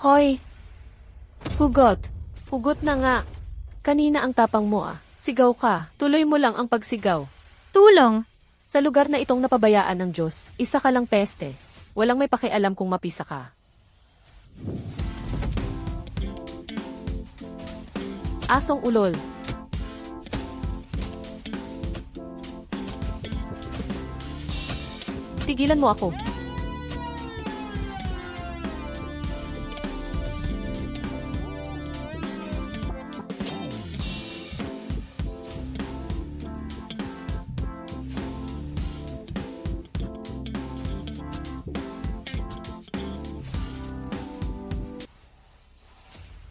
Hoy! Hugot! Hugot na nga! Kanina ang tapang mo ah. Sigaw ka. Tuloy mo lang ang pagsigaw. Tulong! Sa lugar na itong napabayaan ng Diyos, isa ka lang peste. Walang may pakialam kung mapisa ka. Asong ulol. Tigilan mo ako.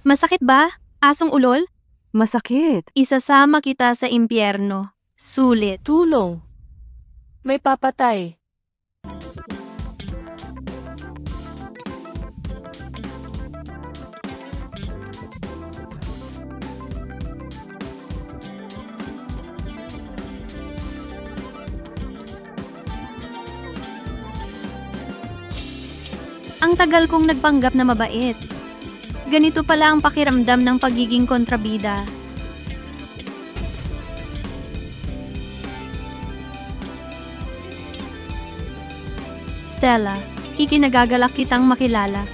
Masakit ba, asong ulol? Masakit. Isasama kita sa impyerno. Sulit. Tulong. May papatay. Ang tagal kong nagpanggap na mabait. Ganito pala ang pakiramdam ng pagiging kontrabida. Stella, ikinagagalak kitang makilala.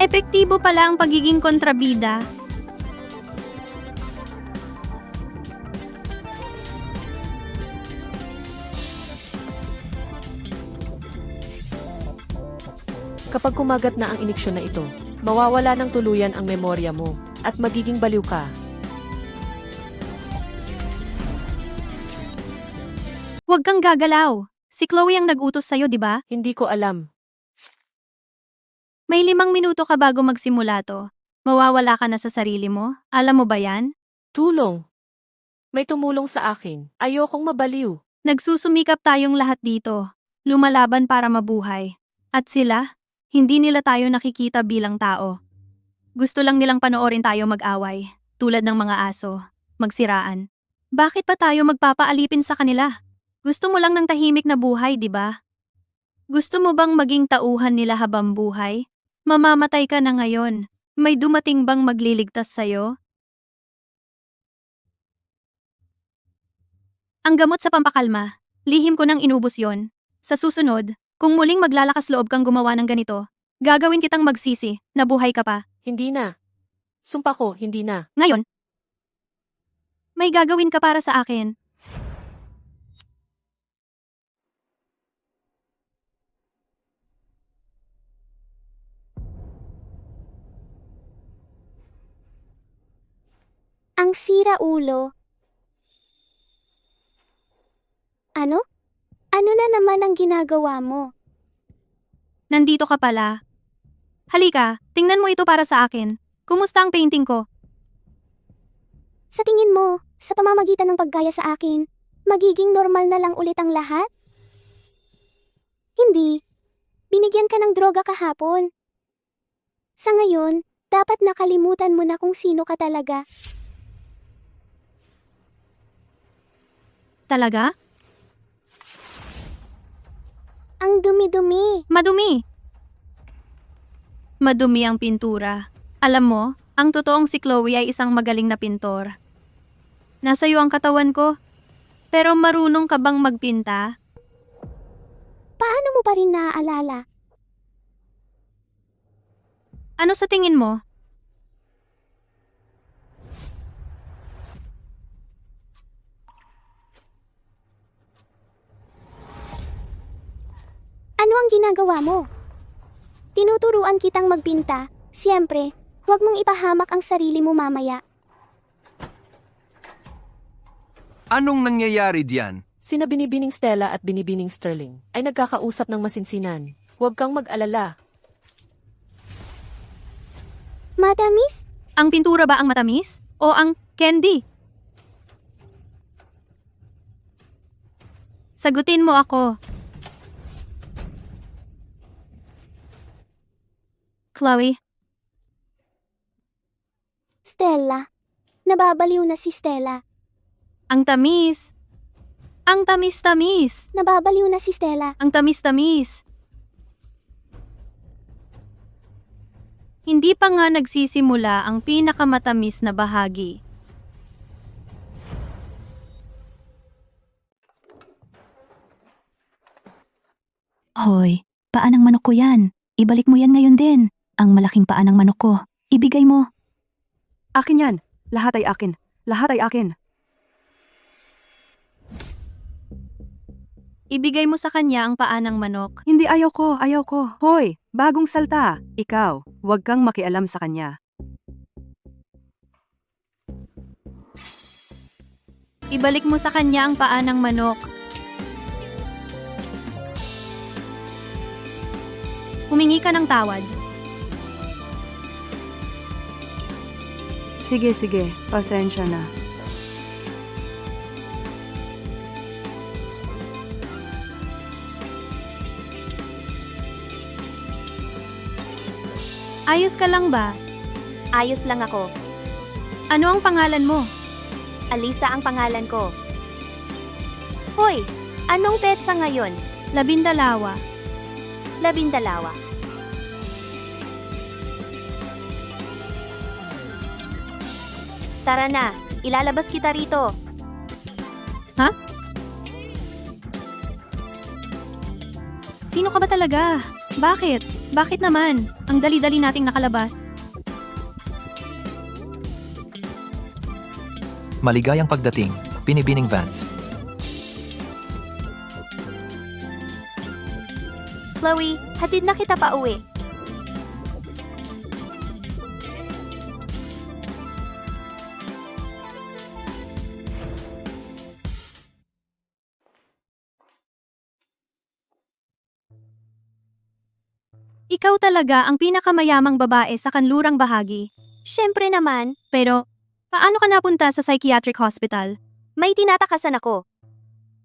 Epektibo pala ang pagiging kontrabida. Kapag kumagat na ang iniksyon na ito, mawawala ng tuluyan ang memorya mo, at magiging baliw ka. Huwag kang gagalaw. Si Chloe ang nag-utos sa'yo, di ba? Hindi ko alam. May 5 minuto ka bago magsimula to. Mawawala ka na sa sarili mo. Alam mo ba yan? Tulong. May tumulong sa akin. Ayokong mabaliw. Nagsusumikap tayong lahat dito. Lumalaban para mabuhay. At sila, hindi nila tayo nakikita bilang tao. Gusto lang nilang panoorin tayo mag-away, tulad ng mga aso, magsiraan. Bakit pa tayo magpapaalipin sa kanila? Gusto mo lang ng tahimik na buhay, di ba? Gusto mo bang maging tauhan nila habang buhay? Mamamatay ka na ngayon. May dumating bang magliligtas sa'yo? Ang gamot sa pampakalma, lihim ko nang inubos yon. Sa susunod, kung muling maglalakas loob kang gumawa ng ganito, gagawin kitang magsisi na buhay ka pa. Hindi na. Sumpa ko, hindi na. Ngayon, may gagawin ka para sa akin. Ang sira ulo. Ano? Ano na naman ang ginagawa mo? Nandito ka pala. Halika, tingnan mo ito para sa akin. Kumusta ang painting ko? Sa tingin mo, sa pamamagitan ng paggaya sa akin, magiging normal na lang ulit ang lahat? Hindi. Binigyan ka ng droga kahapon. Sa ngayon, dapat nakalimutan mo na kung sino ka talaga. Talaga? Ang dumi-dumi. Madumi. Madumi ang pintura. Alam mo, ang totoong si Chloe ay isang magaling na pintor. Nasa iyo ang katawan ko. Pero marunong ka bang magpinta? Paano mo pa rin naaalala? Ano sa tingin mo? Ano ang ginagawa mo? Tinuturuan kitang magpinta. Siyempre, huwag mong ipahamak ang sarili mo mamaya. Anong nangyayari diyan? Sina Binibining Stella at Binibining Sterling ay nagkakausap ng masinsinan. Huwag kang mag-alala. Matamis? Ang pintura ba ang matamis? O ang candy? Sagutin mo ako. Chloe, Stella, Nababaliw na si Stella. Ang tamis! Ang tamis-tamis! Nababaliw na si Stella. Ang tamis-tamis! Hindi pa nga nagsisimula ang pinakamatamis na bahagi. Hoy, paa ng manok ko yan. Ibalik mo yan ngayon din. Ang malaking paa ng manok ko. Ibigay mo. Akin yan. Lahat ay akin. Lahat ay akin. Ibigay mo sa kanya ang paa ng manok. Hindi, ayaw ko, ayaw ko. Hoy, bagong salta. Ikaw, huwag kang makialam sa kanya. Ibalik mo sa kanya ang paa ng manok. Humingi ka ng tawad. Sige, sige. Pasensya na. Ayos ka lang ba? Ayos lang ako. Ano ang pangalan mo? Alisa ang pangalan ko. Hoy, anong petsa ngayon? 12. 12. Tara na, ilalabas kita rito. Sino ka ba talaga? Bakit? Bakit naman? Ang dali-dali nating nakalabas. Maligayang pagdating, Binibining Vance. Chloe, hatid na kita pa uwi. Ikaw talaga ang pinakamayamang babae sa kanlurang bahagi. Siyempre naman, Pero, paano ka napunta sa psychiatric hospital? may tinatakasan ako.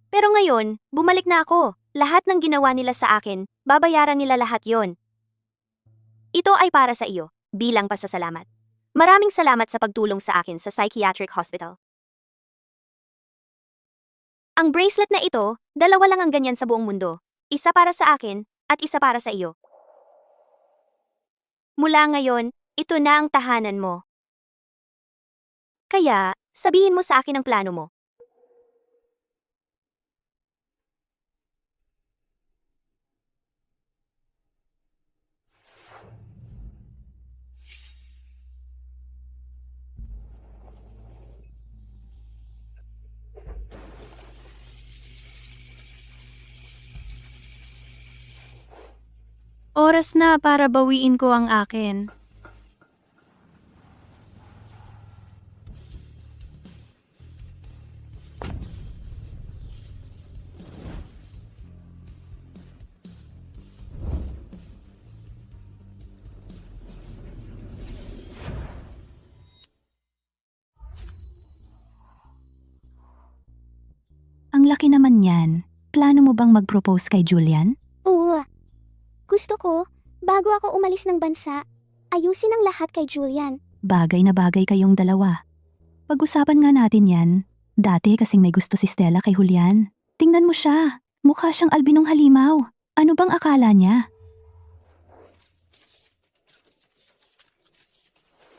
Pero ngayon, bumalik na ako. Lahat ng ginawa nila sa akin, babayaran nila lahat yon. Ito ay para sa iyo, bilang pasasalamat. Maraming salamat sa pagtulong sa akin sa psychiatric hospital. Ang bracelet na ito, 2 lang ang ganyan sa buong mundo. Isa para sa akin, at isa para sa iyo. Mula ngayon, ito na ang tahanan mo. Kaya, sabihin mo sa akin ang plano mo. Oras na para bawiin ko ang akin. Ang laki naman yan. Plano mo bang mag-propose kay Julian? Oo. Gusto ko, bago ako umalis ng bansa, ayusin ang lahat kay Julian. Bagay na bagay kayong dalawa. Pag-usapan nga natin yan. Dati kasing may gusto si Stella kay Julian. Tingnan mo siya. Mukha siyang albinong halimaw. Ano bang akala niya?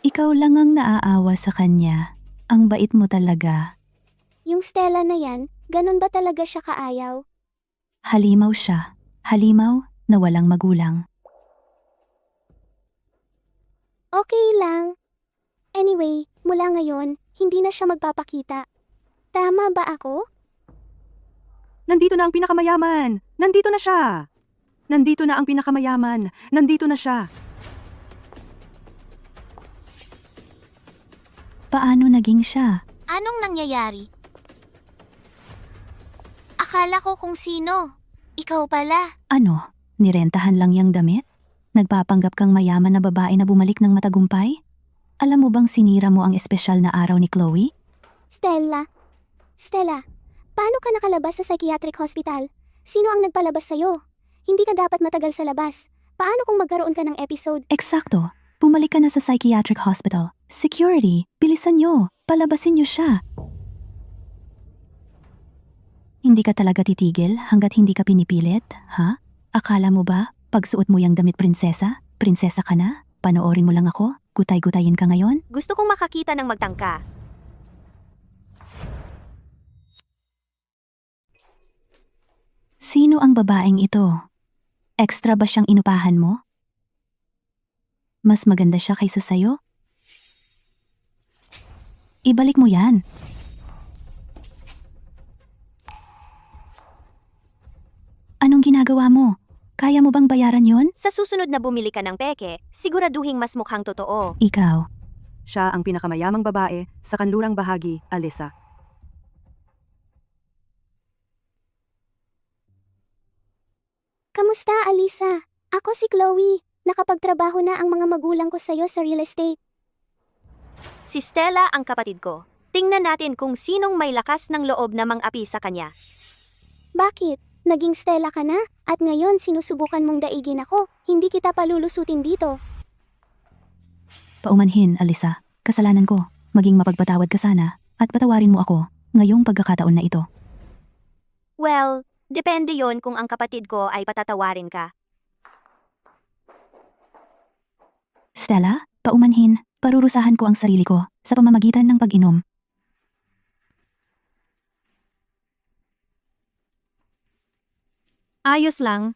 Ikaw lang ang naaawa sa kanya. Ang bait mo talaga. Yung Stella na yan, ganun ba talaga siya kaayaw? Halimaw siya. Halimaw na walang magulang. Okay lang. Anyway, mula ngayon, hindi na siya magpapakita. Tama ba ako? Nandito na ang pinakamayaman! Nandito na siya! Nandito na ang pinakamayaman! Nandito na siya! Paano naging siya? Anong nangyayari? Akala ko kung sino. Ikaw pala. Ano? Nirentahan lang yang damit? Nagpapanggap kang mayaman na babae na bumalik ng matagumpay? Alam mo bang sinira mo ang espesyal na araw ni Chloe? Stella, paano ka nakalabas sa psychiatric hospital? Sino ang nagpalabas sa'yo? Hindi ka dapat matagal sa labas. Paano kung magkaroon ka ng episode? Eksakto. Bumalik ka na sa psychiatric hospital. Security, bilisan nyo. Palabasin nyo siya. Hindi ka talaga titigil hanggat hindi ka pinipilit, ha? Akala mo ba, pagsuot mo yung damit prinsesa, prinsesa ka na? Panoorin mo lang ako? Gutay-gutayin ka ngayon? Gusto kong makakita ng magtangka. Sino ang babaeng ito? Extra ba siyang inupahan mo? Mas maganda siya kaysa sayo? Ibalik mo yan. Anong ginagawa mo? Kaya mo bang bayaran yon? Sa susunod na bumili ka ng peke, siguraduhing mas mukhang totoo. Ikaw, Siya ang pinakamayamang babae sa kanlurang bahagi, Alisa. Kamusta, Alisa? Ako si Chloe. Nakapagtrabaho na ang mga magulang ko sa'yo sa real estate. Si Stella ang kapatid ko. Tingnan natin kung sinong may lakas ng loob na mang-api sa kanya. Bakit? Naging Stella ka na? At ngayon sinusubukan mong daigin ako. Hindi kita palulusutin dito. paumanhin, Alisa. Kasalanan ko. Maging mapagpatawad ka sana. At patawarin mo ako ngayong pagkakataon na ito. Well, depende yon kung ang kapatid ko ay patatawarin ka. Stella, paumanhin. Parurusahan ko ang sarili ko sa pamamagitan ng pag-inom. Ayos lang.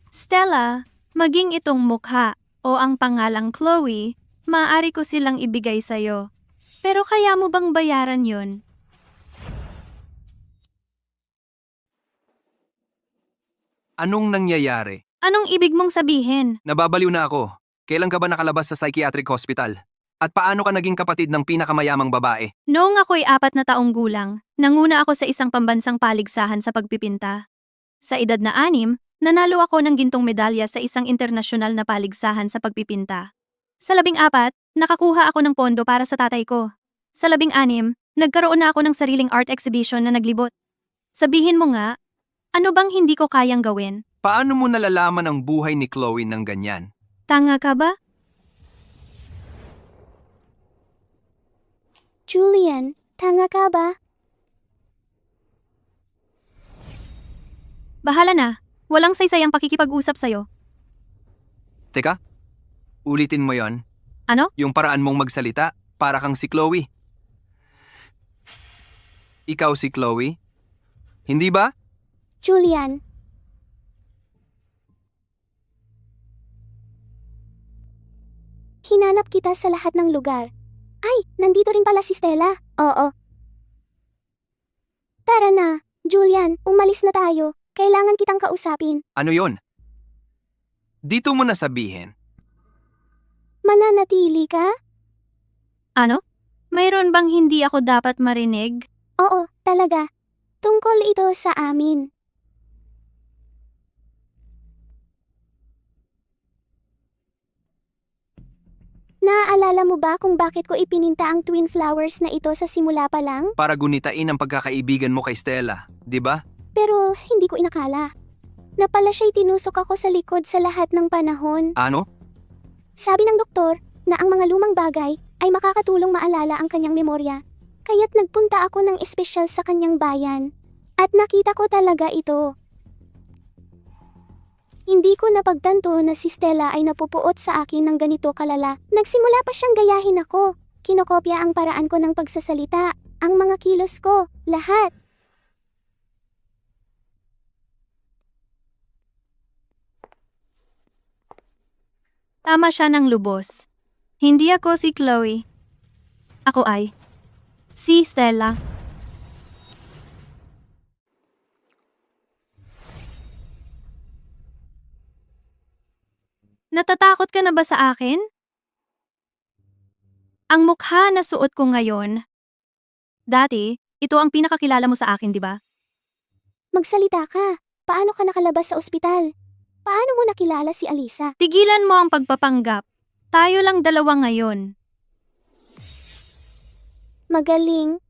Stella, maging itong mukha o ang pangalang Chloe, maaari ko silang ibigay sa'yo. Pero kaya mo bang bayaran yon? Anong nangyayari? Anong ibig mong sabihin? Nababaliw na ako. Kailan ka ba nakalabas sa psychiatric hospital? At paano ka naging kapatid ng pinakamayamang babae? Noong ako'y 4 na taong gulang, nanguna ako sa isang pambansang paligsahan sa pagpipinta. Sa edad na 6, nanalo ako ng gintong medalya sa isang internasyonal na paligsahan sa pagpipinta. Sa 14, nakakuha ako ng pondo para sa tatay ko. Sa 16, nagkaroon na ako ng sariling art exhibition na naglibot. Sabihin mo nga, ano bang hindi ko kayang gawin? Paano mo nalalaman ang buhay ni Chloe ng ganyan? Tanga ka ba? Julian, tanga ka ba? Bahala na. Walang saysayang pakikipag-usap sa'yo. Teka, ulitin mo yon. Ano? Yung paraan mong magsalita, para kang si Chloe. Ikaw si Chloe? Hindi ba? Julian, hinanap kita sa lahat ng lugar. Ay, nandito rin pala si Stella. Oo. Tara na, Julian, umalis na tayo. Kailangan kitang kausapin. Ano yon? Dito mo na sabihin. Mananatili ka? Ano? Mayroon bang hindi ako dapat marinig? Oo, talaga. Tungkol ito sa amin. Naaalala mo ba kung bakit ko ipininta ang twin flowers na ito sa simula pa lang? Para gunitain ang pagkakaibigan mo kay Stella, di ba? Pero hindi ko inakala. Na pala siya'y tinusok ako sa likod sa lahat ng panahon. Ano? Sabi ng doktor na ang mga lumang bagay ay makakatulong maalala ang kanyang memorya. Kaya't nagpunta ako ng espesyal sa kanyang bayan. At nakita ko talaga ito. Hindi ko napagtanto na si Stella ay napupuot sa akin ng ganito kalala. Nagsimula pa siyang gayahin ako. Kinokopya ang paraan ko ng pagsasalita, ang mga kilos ko, lahat. Tama siya ng lubos. Hindi ako si Chloe. Ako ay si Stella. Natatakot ka na ba sa akin? Ang mukha na suot ko ngayon. Dati, ito ang pinakakilala mo sa akin, di ba? Magsalita ka. Paano ka nakalabas sa ospital? Paano mo nakilala si Alisa? Tigilan mo ang pagpapanggap. Tayo lang dalawa ngayon. Magaling.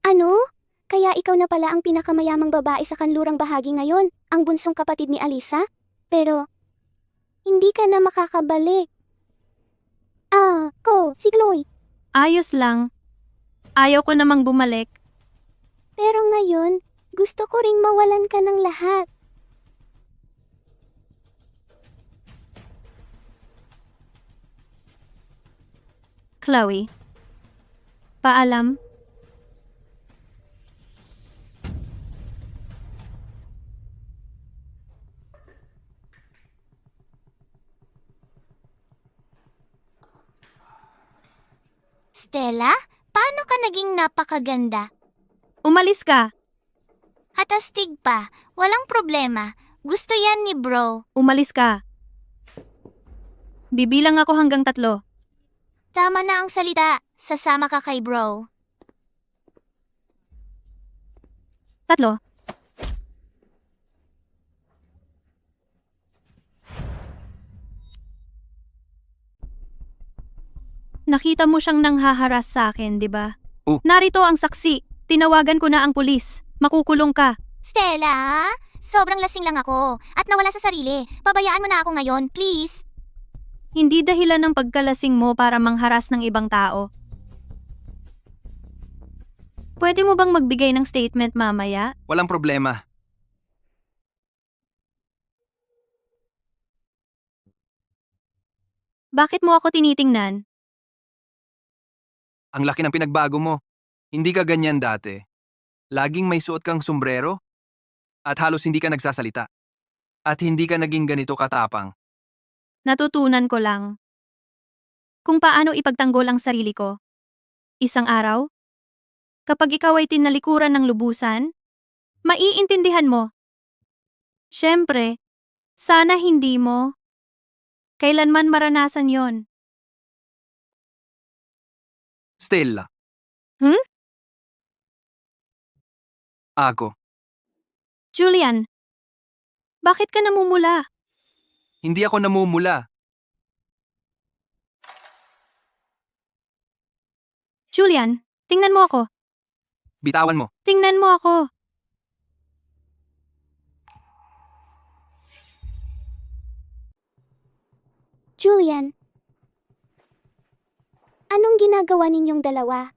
Ano? Kaya ikaw na pala ang pinakamayamang babae sa kanlurang bahagi ngayon, ang bunsong kapatid ni Alisa? Pero, hindi ka na makakabalik. Si Chloe. Ayos lang. Ayaw ko namang bumalik. Pero ngayon, gusto ko ring mawalan ka ng lahat. Chloe. Paalam. Stella, paano ka naging napakaganda? Umalis ka. At astig pa, walang problema. Gusto yan ni bro. Umalis ka. Bibilang ako hanggang 3. Tama na ang salita. Sasama ka kay bro. 3. Nakita mo siyang nanghaharas sa akin, di ba? Oh. Narito ang saksi. Tinawagan ko na ang pulis. Makukulong ka. Stella, sobrang lasing lang ako at nawala sa sarili. Pabayaan mo na ako ngayon, please. Hindi dahilan ng pagkalasing mo para mangharas ng ibang tao. Pwede mo bang magbigay ng statement mamaya? Walang problema. Bakit mo ako tinitingnan? Ang laki ng pinagbago mo. Hindi ka ganyan dati. Laging may suot kang sombrero at halos hindi ka nagsasalita. At hindi ka naging ganito katapang. Natutunan ko lang. Kung paano ipagtanggol ang sarili ko. Isang araw, kapag ikaw ay tinalikuran ng lubusan, maiintindihan mo. Siyempre, sana hindi mo kailanman maranasan yon. Stella. Hmm? Ako. Julian, bakit ka namumula? Hindi ako namumula. Julian, tingnan mo ako. Bitawan mo. Tingnan mo ako. Julian. Anong ginagawa ninyong dalawa?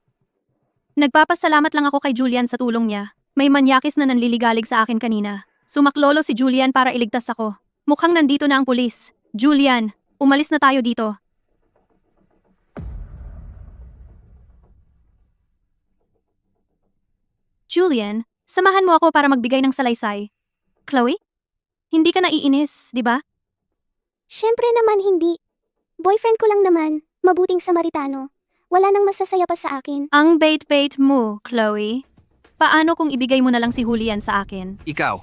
Nagpapasalamat lang ako kay Julian sa tulong niya. May manyakis na nanliligalig sa akin kanina. Sumaklolo si Julian para iligtas ako. Mukhang nandito na ang pulis. Julian, umalis na tayo dito. Julian, samahan mo ako para magbigay ng salaysay. Chloe? Hindi ka naiinis, di ba? Siyempre naman hindi. Boyfriend ko lang naman, mabuting Samaritano. Wala nang masasaya pa sa akin. Ang bait-bait mo, Chloe. Paano kung ibigay mo na lang si Julian sa akin? Ikaw.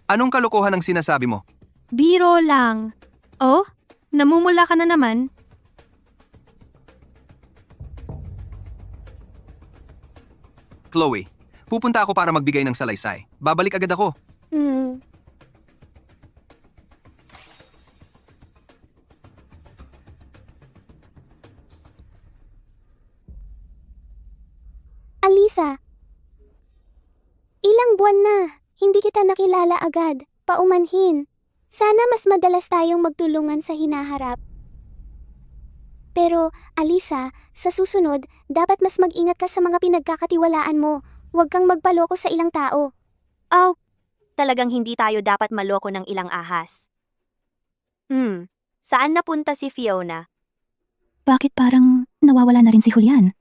Anong kalokohan ang sinasabi mo? Biro lang. Oh, namumula ka na naman. Chloe, pupunta ako para magbigay ng salaysay. Babalik agad ako. Alisa. Ilang buwan na, hindi kita nakilala agad. Paumanhin. Sana mas madalas tayong magtulungan sa hinaharap. Pero, Alisa, sa susunod, dapat mas mag-ingat ka sa mga pinagkakatiwalaan mo. Huwag kang magpaloko sa ilang tao. Oh, talagang hindi tayo dapat maloko ng ilang ahas. Saan napunta si Fiona? Bakit parang nawawala na rin si Julian?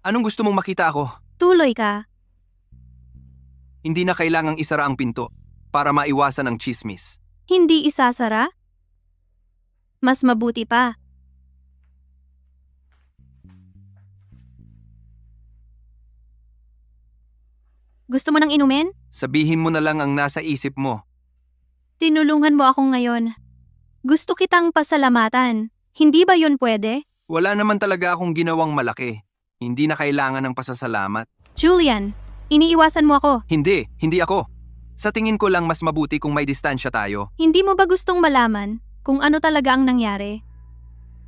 Anong gusto mong makita ako? Tuloy ka. Hindi na kailangang isara ang pinto para maiwasan ang chismis. Hindi isasara? Mas mabuti pa. Gusto mo nang inumin? Sabihin mo na lang ang nasa isip mo. Tinulungan mo ako ngayon. Gusto kitang pasalamatan. Hindi ba yun pwede? Wala naman talaga akong ginawang malaki. Hindi na kailangan ng pasasalamat. Julian, iniiwasan mo ako. Hindi ako. Sa tingin ko lang mas mabuti kung may distansya tayo. Hindi mo ba gustong malaman kung ano talaga ang nangyari?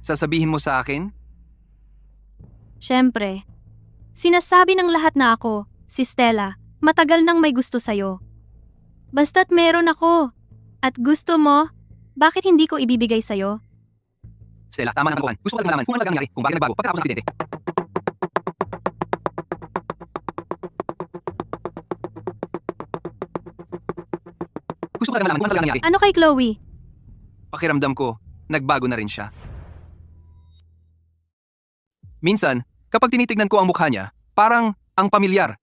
Sasabihin mo sa akin? Siyempre. Sinasabi ng lahat na ako, si Stella, matagal nang may gusto sa'yo. Basta't meron ako. At gusto mo, bakit hindi ko ibibigay sa'yo? Stella, tama na ang kalokohan. Gusto ko lang malaman kung ano talaga nangyari, kung bakit nagbago pagkatapos ng aksidente. Gusto ko lang malaman kung ano talaga nangyari. Ano kay Chloe? Pakiramdam ko, nagbago na rin siya. Minsan, kapag tinitignan ko ang mukha niya, parang ang pamilyar.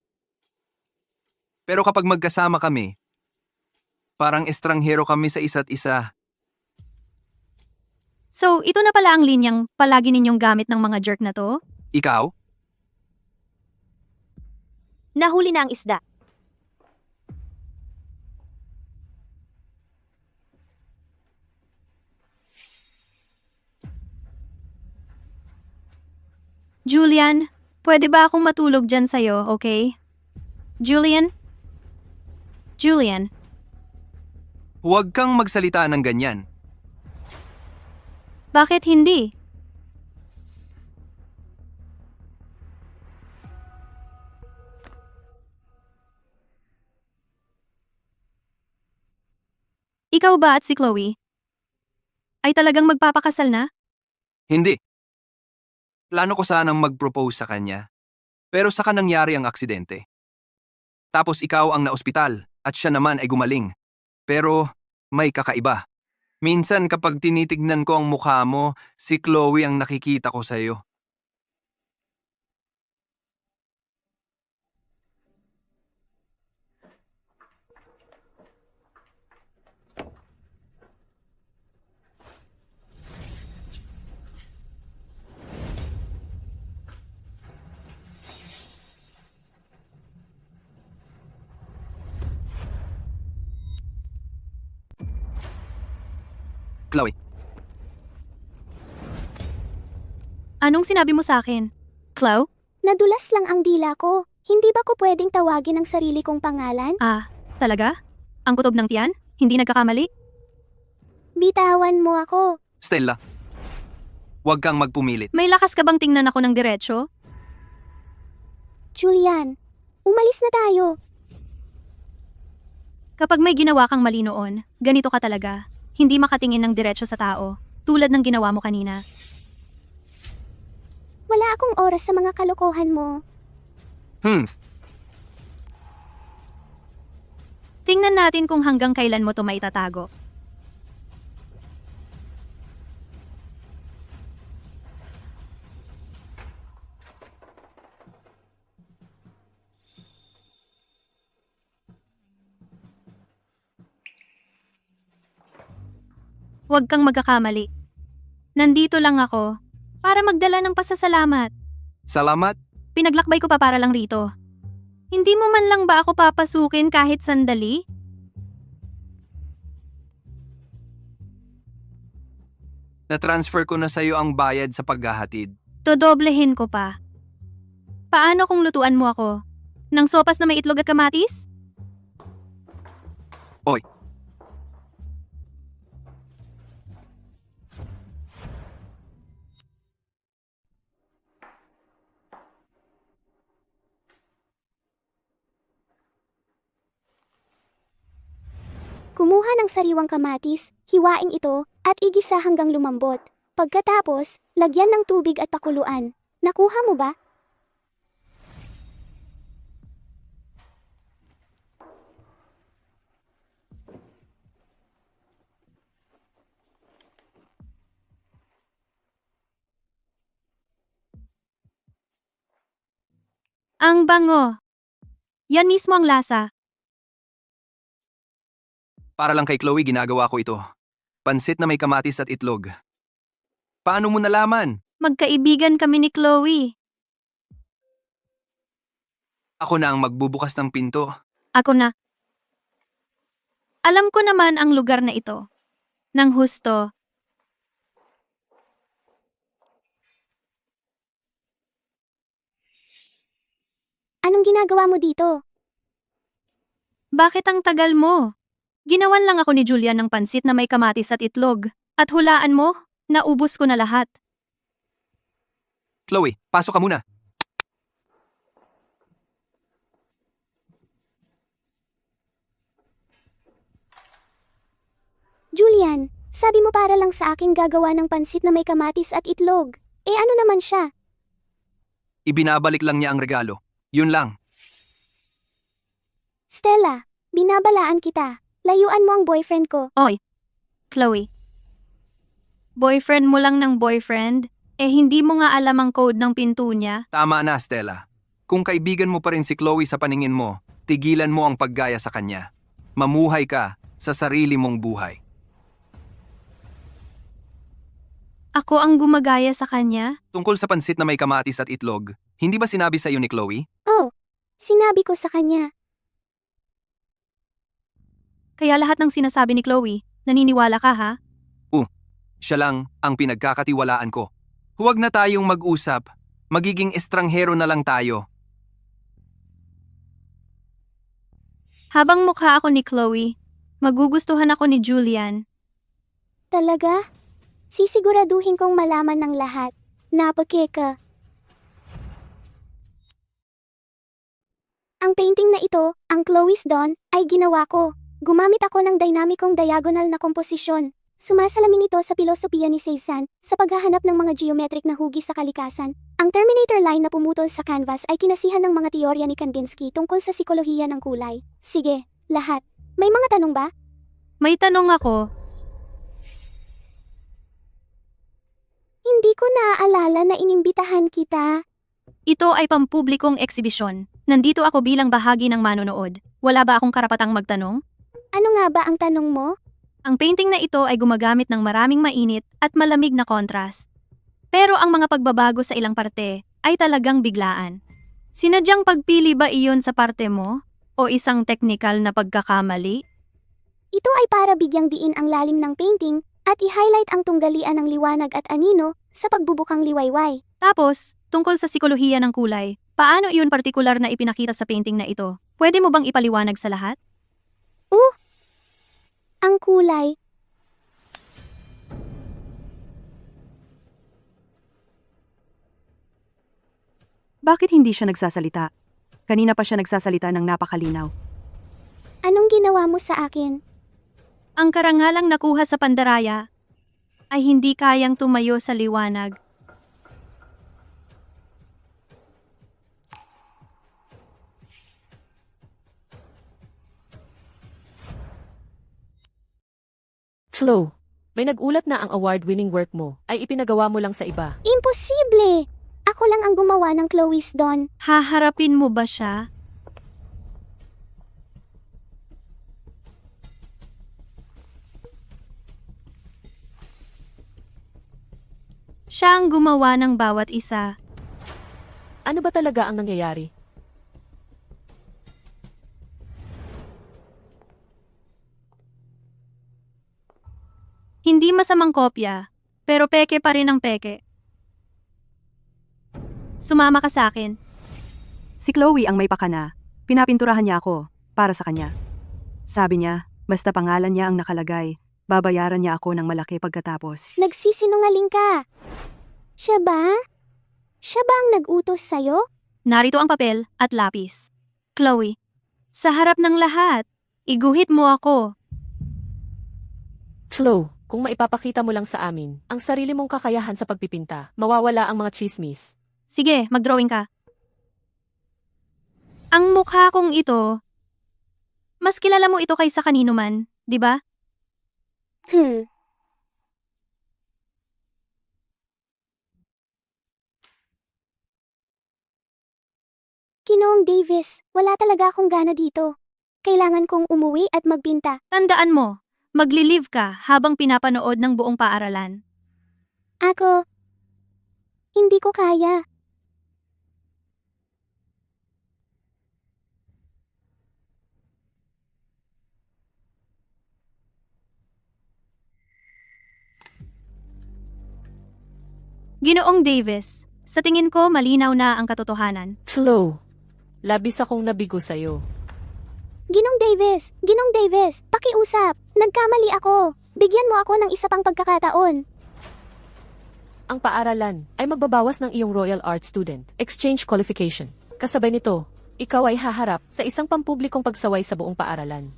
Pero kapag magkasama kami, parang estranghero kami sa isa't isa. So, ito na pala ang linyang palagi ninyong gamit ng mga jerk na to? Ikaw? Nahuli na ang isda. Julian, pwede ba akong matulog dyan sa'yo, okay? Julian? Julian, Huwag kang magsalita ng ganyan. bakit hindi? Ikaw ba at si Chloe? Ay talagang magpapakasal na? Hindi. Plano ko sanang mag-propose sa kanya. Pero saka nangyari ang aksidente. Tapos ikaw ang naospital at siya naman ay gumaling. Pero may kakaiba. Minsan kapag tinitignan ko ang mukha mo, si Chloe ang nakikita ko sa'yo. Chloe, Anong sinabi mo sa akin? Chloe? Nadulas lang ang dila ko. Hindi ba ko pwedeng tawagin ang sarili kong pangalan? Ah, talaga? Ang kutob ng tiyan? Hindi nagkakamali? Bitawan mo ako. Stella, huwag kang magpumilit. May lakas ka bang tingnan ako ng diretsyo? Julian, umalis na tayo. Kapag may ginawa kang mali noon, ganito ka talaga. Hindi makatingin ng diretsyo sa tao, tulad ng ginawa mo kanina. Wala akong oras sa mga kalokohan mo. Tingnan natin kung hanggang kailan mo to maitatago. Huwag kang magkakamali. Nandito lang ako para magdala ng pasasalamat. Salamat. Pinaglakbay ko pa para lang rito. Hindi mo man lang ba ako papasukin kahit sandali? Na-transfer ko na sa'yo ang bayad sa paghahatid. Dodoblehin ko pa. Paano kung lutuan mo ako? Nang sopas na may itlog at kamatis? Oy. Kumuha ng sariwang kamatis, hiwain ito, at igisa hanggang lumambot. Pagkatapos, lagyan ng tubig at pakuluan. Nakuha mo ba? Ang bango. Yan mismo ang lasa. Para lang kay Chloe ginagawa ko ito. Pansit na may kamatis at itlog. Paano mo nalaman? Magkaibigan kami ni Chloe. Ako na ang magbubukas ng pinto. Ako na. Alam ko naman ang lugar na ito. Nang husto. Anong ginagawa mo dito? Bakit ang tagal mo? Ginawan lang ako ni Julian ng pansit na may kamatis at itlog. At hulaan mo, naubos ko na lahat. Chloe, pasok ka muna. Sabi mo para lang sa akin gagawa ng pansit na may kamatis at itlog. Eh ano naman siya? Ibinabalik lang niya ang regalo. Yun lang. Stella, binabalaan kita. Layuan mo ang boyfriend ko. Oy, Chloe. Boyfriend mo lang ng boyfriend? Eh hindi mo nga alam ang code ng pinto niya? Tama na, Stella. Kung kaibigan mo pa rin si Chloe sa paningin mo, tigilan mo ang paggaya sa kanya. Mamuhay ka sa sarili mong buhay. Ako ang gumagaya sa kanya? Tungkol sa pansit na may kamatis at itlog, hindi ba sinabi sa iyo ni Chloe? Oh, sinabi ko sa kanya. Kaya lahat ng sinasabi ni Chloe, naniniwala ka ha? Siya lang ang pinagkakatiwalaan ko. Huwag na tayong mag-usap. Magiging estranghero na lang tayo. Habang mukha ako ni Chloe, magugustuhan ako ni Julian. Talaga? Sisiguraduhin kong malaman ng lahat. Napakeka. Ang painting na ito, ang Chloe's Dawn, ay ginawa ko. Gumamit ako ng dinamikong diagonal na komposisyon. Sumasalamin ito sa pilosopiya ni Cezanne sa paghahanap ng mga geometric na hugis sa kalikasan. Ang Terminator line na pumutol sa canvas ay kinasihan ng mga teorya ni Kandinsky tungkol sa sikolohiya ng kulay. Sige, lahat. May mga tanong ba? May tanong ako. Hindi ko naaalala na inimbitahan kita. Ito ay pampublikong eksibisyon. Nandito ako bilang bahagi ng manonood. Wala ba akong karapatang magtanong? Ano nga ba ang tanong mo? Ang painting na ito ay gumagamit ng maraming mainit at malamig na contrast. Pero ang mga pagbabago sa ilang parte ay talagang biglaan. Sinadyang pagpili ba iyon sa parte mo? O isang teknikal na pagkakamali? Ito ay para bigyang diin ang lalim ng painting at i-highlight ang tunggalian ng liwanag at anino sa pagbubukang liwayway. Tapos, tungkol sa sikolohiya ng kulay, paano iyon partikular na ipinakita sa painting na ito? Pwede mo bang ipaliwanag sa lahat? Ang kulay. Bakit hindi siya nagsasalita? Kanina pa siya nagsasalita ng napakalinaw. Anong ginawa mo sa akin? Ang karangalang nakuha sa pandaraya ay hindi kayang tumayo sa liwanag. Chloe, may nagulat na ang award-winning work mo ay ipinagawa mo lang sa iba. Imposible! Ako lang ang gumawa ng Chloe's Dawn. Haharapin mo ba siya? Siya ang gumawa ng bawat isa. Ano ba talaga ang nangyayari? Hindi masamang kopya, pero peke pa rin ang peke. Sumama ka sa akin. Si Chloe ang may pakana. Pinapinturahan niya ako para sa kanya. Sabi niya, basta pangalan niya ang nakalagay, babayaran niya ako ng malaki pagkatapos. Nagsisinungaling ka. Siya ba? Siya ba ang nag-utos sa'yo? Narito ang papel at lapis. Chloe, sa harap ng lahat, iguhit mo ako. Chloe, kung maipapakita mo lang sa amin ang sarili mong kakayahan sa pagpipinta, mawawala ang mga chismis. Sige, mag-drawing ka. Ang mukha kong ito, mas kilala mo ito kaysa kanino man, di ba? Ginoong Davis, wala talaga akong gana dito. Kailangan kong umuwi at magpinta. Tandaan mo, magli-live ka habang pinapanood ng buong paaralan. Ako, hindi ko kaya. Ginoong Davis, sa tingin ko malinaw na ang katotohanan. Chloe, labis akong nabigo sa'yo. Ginong Davis, pakiusap. Nagkamali ako. Bigyan mo ako ng isa pang pagkakataon. Ang paaralan ay magbabawas ng iyong Royal Art Student Exchange Qualification. Kasabay nito, ikaw ay haharap sa isang pampublikong pagsaway sa buong paaralan.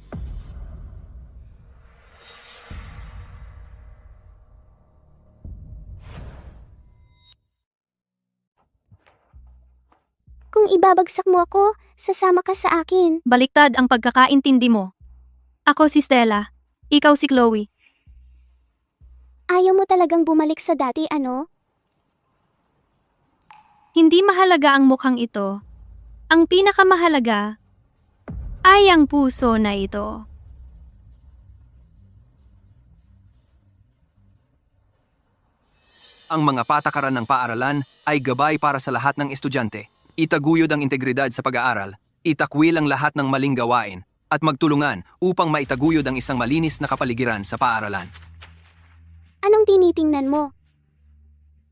Kung ibabagsak mo ako, sasama ka sa akin. Baliktad ang pagkakaintindi mo. Ako si Stella. Ikaw si Chloe. Ayaw mo talagang bumalik sa dati, ano? Hindi mahalaga ang mukhang ito. Ang pinakamahalaga ay ang puso na ito. Ang mga patakaran ng paaralan ay gabay para sa lahat ng estudyante. Itaguyod ang integridad sa pag-aaral, itakwil ang lahat ng maling gawain, at magtulungan upang maitaguyod ang isang malinis na kapaligiran sa paaralan. Anong tinitingnan mo?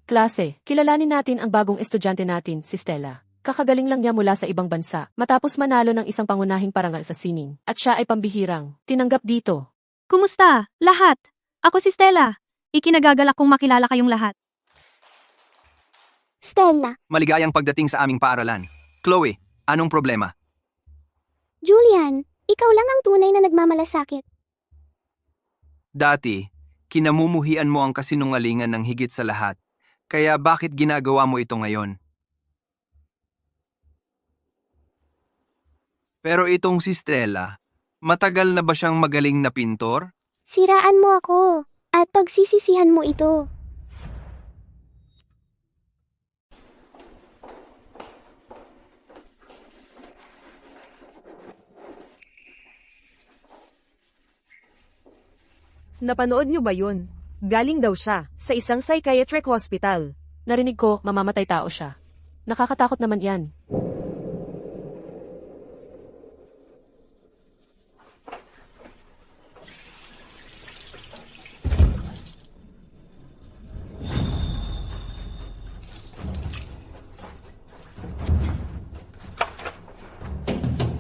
Klase, kilalanin natin ang bagong estudyante natin, si Stella. Kakagaling lang niya mula sa ibang bansa, matapos manalo ng isang pangunahing parangal sa sining. At siya ay pambihirang tinanggap dito. Kumusta? Lahat. Ako si Stella. Ikinagagalak kong makilala kayong lahat. Stella. Maligayang pagdating sa aming paaralan. Chloe, anong problema? Julian, ikaw lang ang tunay na nagmamalasakit. Dati, kinamumuhian mo ang kasinungalingan ng higit sa lahat. Kaya bakit ginagawa mo ito ngayon? Pero itong si Stella, matagal na ba siyang magaling na pintor? Siraan mo ako, at pagsisisihan mo ito. Napanood niyo ba yun? Galing daw siya sa isang psychiatric hospital. Narinig ko, mamamatay tao siya. Nakakatakot naman yan.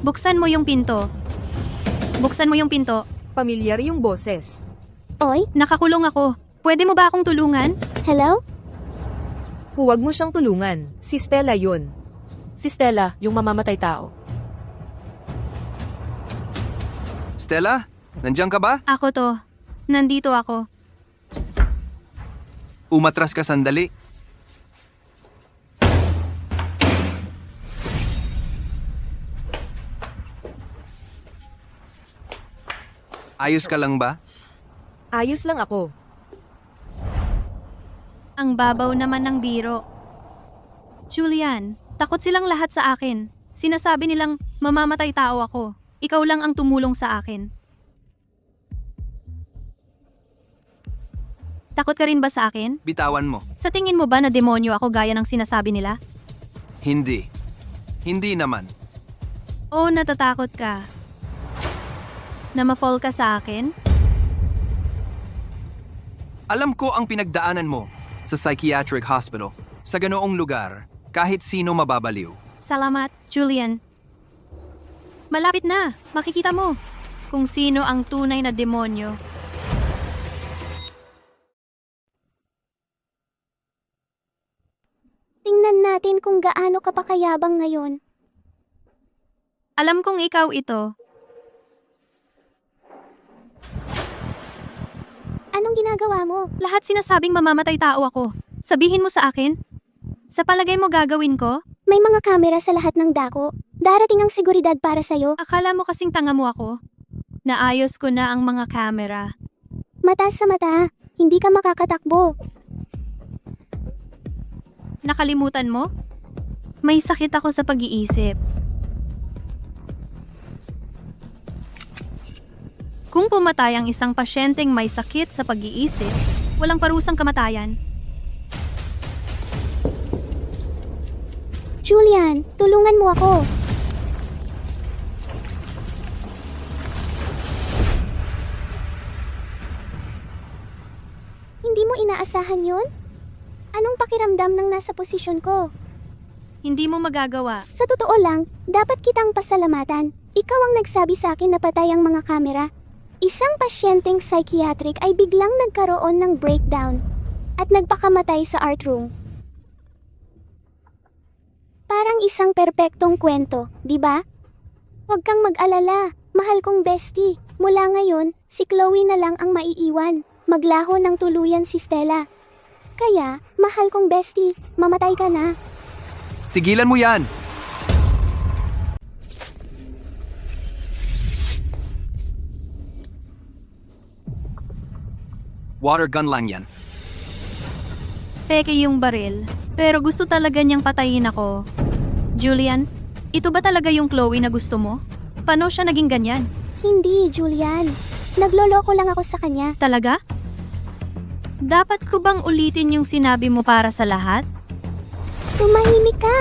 Buksan mo yung pinto. Buksan mo yung pinto. Pamilyar yung boses. Oy, Nakakulong ako. Pwede mo ba akong tulungan? hello? Huwag mo siyang tulungan. Si Stella yun. Si Stella, yung mamamatay tao. Stella, nandiyan ka ba? Ako to. Nandito ako. Umatras ka sandali. Ayos ka lang ba? Ayos lang ako. Ang babaw naman ng biro. Julian, takot silang lahat sa akin. Sinasabi nilang mamamatay tao ako. Ikaw lang ang tumulong sa akin. Takot ka rin ba sa akin? Bitawan mo. Sa tingin mo ba na demonyo ako gaya ng sinasabi nila? Hindi. Hindi naman. O natatakot ka? Na ma-fall ka sa akin? Alam ko ang pinagdaanan mo sa psychiatric hospital. Sa ganoong lugar, kahit sino mababaliw. Salamat, Julian. Malapit na. Makikita mo kung sino ang tunay na demonyo. Tingnan natin kung gaano ka pa kayabang ngayon. Alam kong ikaw ito. Anong ginagawa mo? Lahat sinasabing mamamatay tao ako. Sabihin mo sa akin? Sa palagay mo gagawin ko? May mga kamera sa lahat ng dako. Darating ang seguridad para sa'yo. Akala mo kasing tanga mo ako? Naayos ko na ang mga kamera. Mata sa mata. Hindi ka makakatakbo. Nakalimutan mo? May sakit ako sa pag-iisip. Kung pumatay ang isang pasyenteng may sakit sa pag-iisip, walang parusang kamatayan. Julian, tulungan mo ako. Hindi mo inaasahan yun? Anong pakiramdam ng nasa posisyon ko? Hindi mo magagawa. Sa totoo lang, dapat kitang pasalamatan. Ikaw ang nagsabi sa akin na patay ang mga kamera. Isang pasyenteng psychiatric ay biglang nagkaroon ng breakdown at nagpakamatay sa art room. Parang isang perpektong kwento, di ba? Huwag kang mag-alala, mahal kong bestie. Mula ngayon, si Chloe na lang ang maiiwan. Maglaho ng tuluyan si Stella. Kaya, mahal kong bestie, mamatay ka na. Tigilan mo yan! Water gun lang yan. Peke yung baril, pero gusto talaga niyang patayin ako. Julian, ito ba talaga yung Chloe na gusto mo? Paano siya naging ganyan? Hindi, Julian. Nagloloko lang ako sa kanya. Talaga? Dapat ko bang ulitin yung sinabi mo para sa lahat? Tumahimik ka!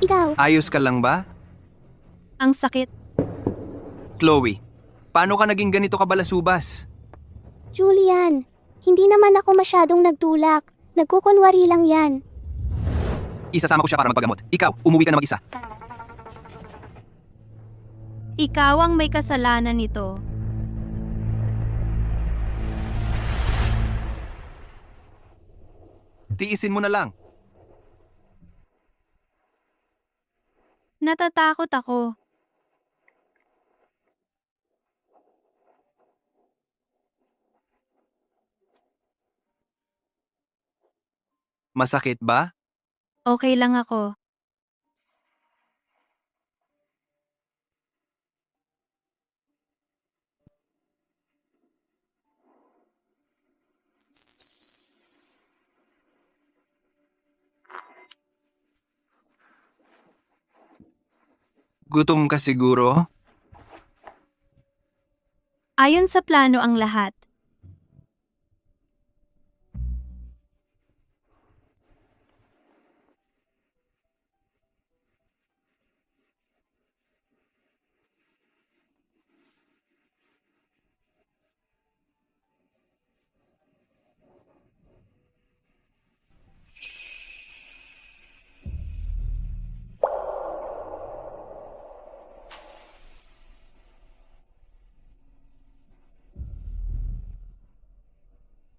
Ikaw, Ayos ka lang ba? Ang sakit. Chloe, paano ka naging ganito kabalasubas? Julian, hindi naman ako masyadong nagtulak. Nagkukunwari lang yan. Isasama ko siya para magpagamot. Ikaw, umuwi ka na mag-isa. Ikaw ang may kasalanan nito. Tiisin mo na lang. Natatakot ako. Masakit ba? Okay lang ako. Gutom ka siguro? Ayon sa plano ang lahat.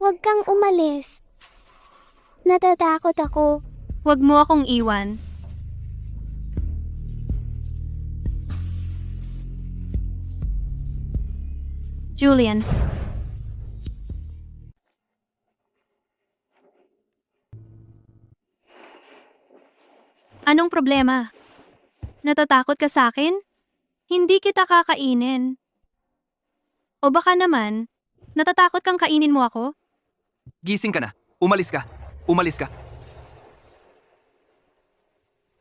Huwag kang umalis. Natatakot ako. Huwag mo akong iwan. Julian. Anong problema? Natatakot ka sa akin? Hindi kita kakainin. O baka naman, natatakot kang kainin mo ako? Gising ka na. Umalis ka. Umalis ka.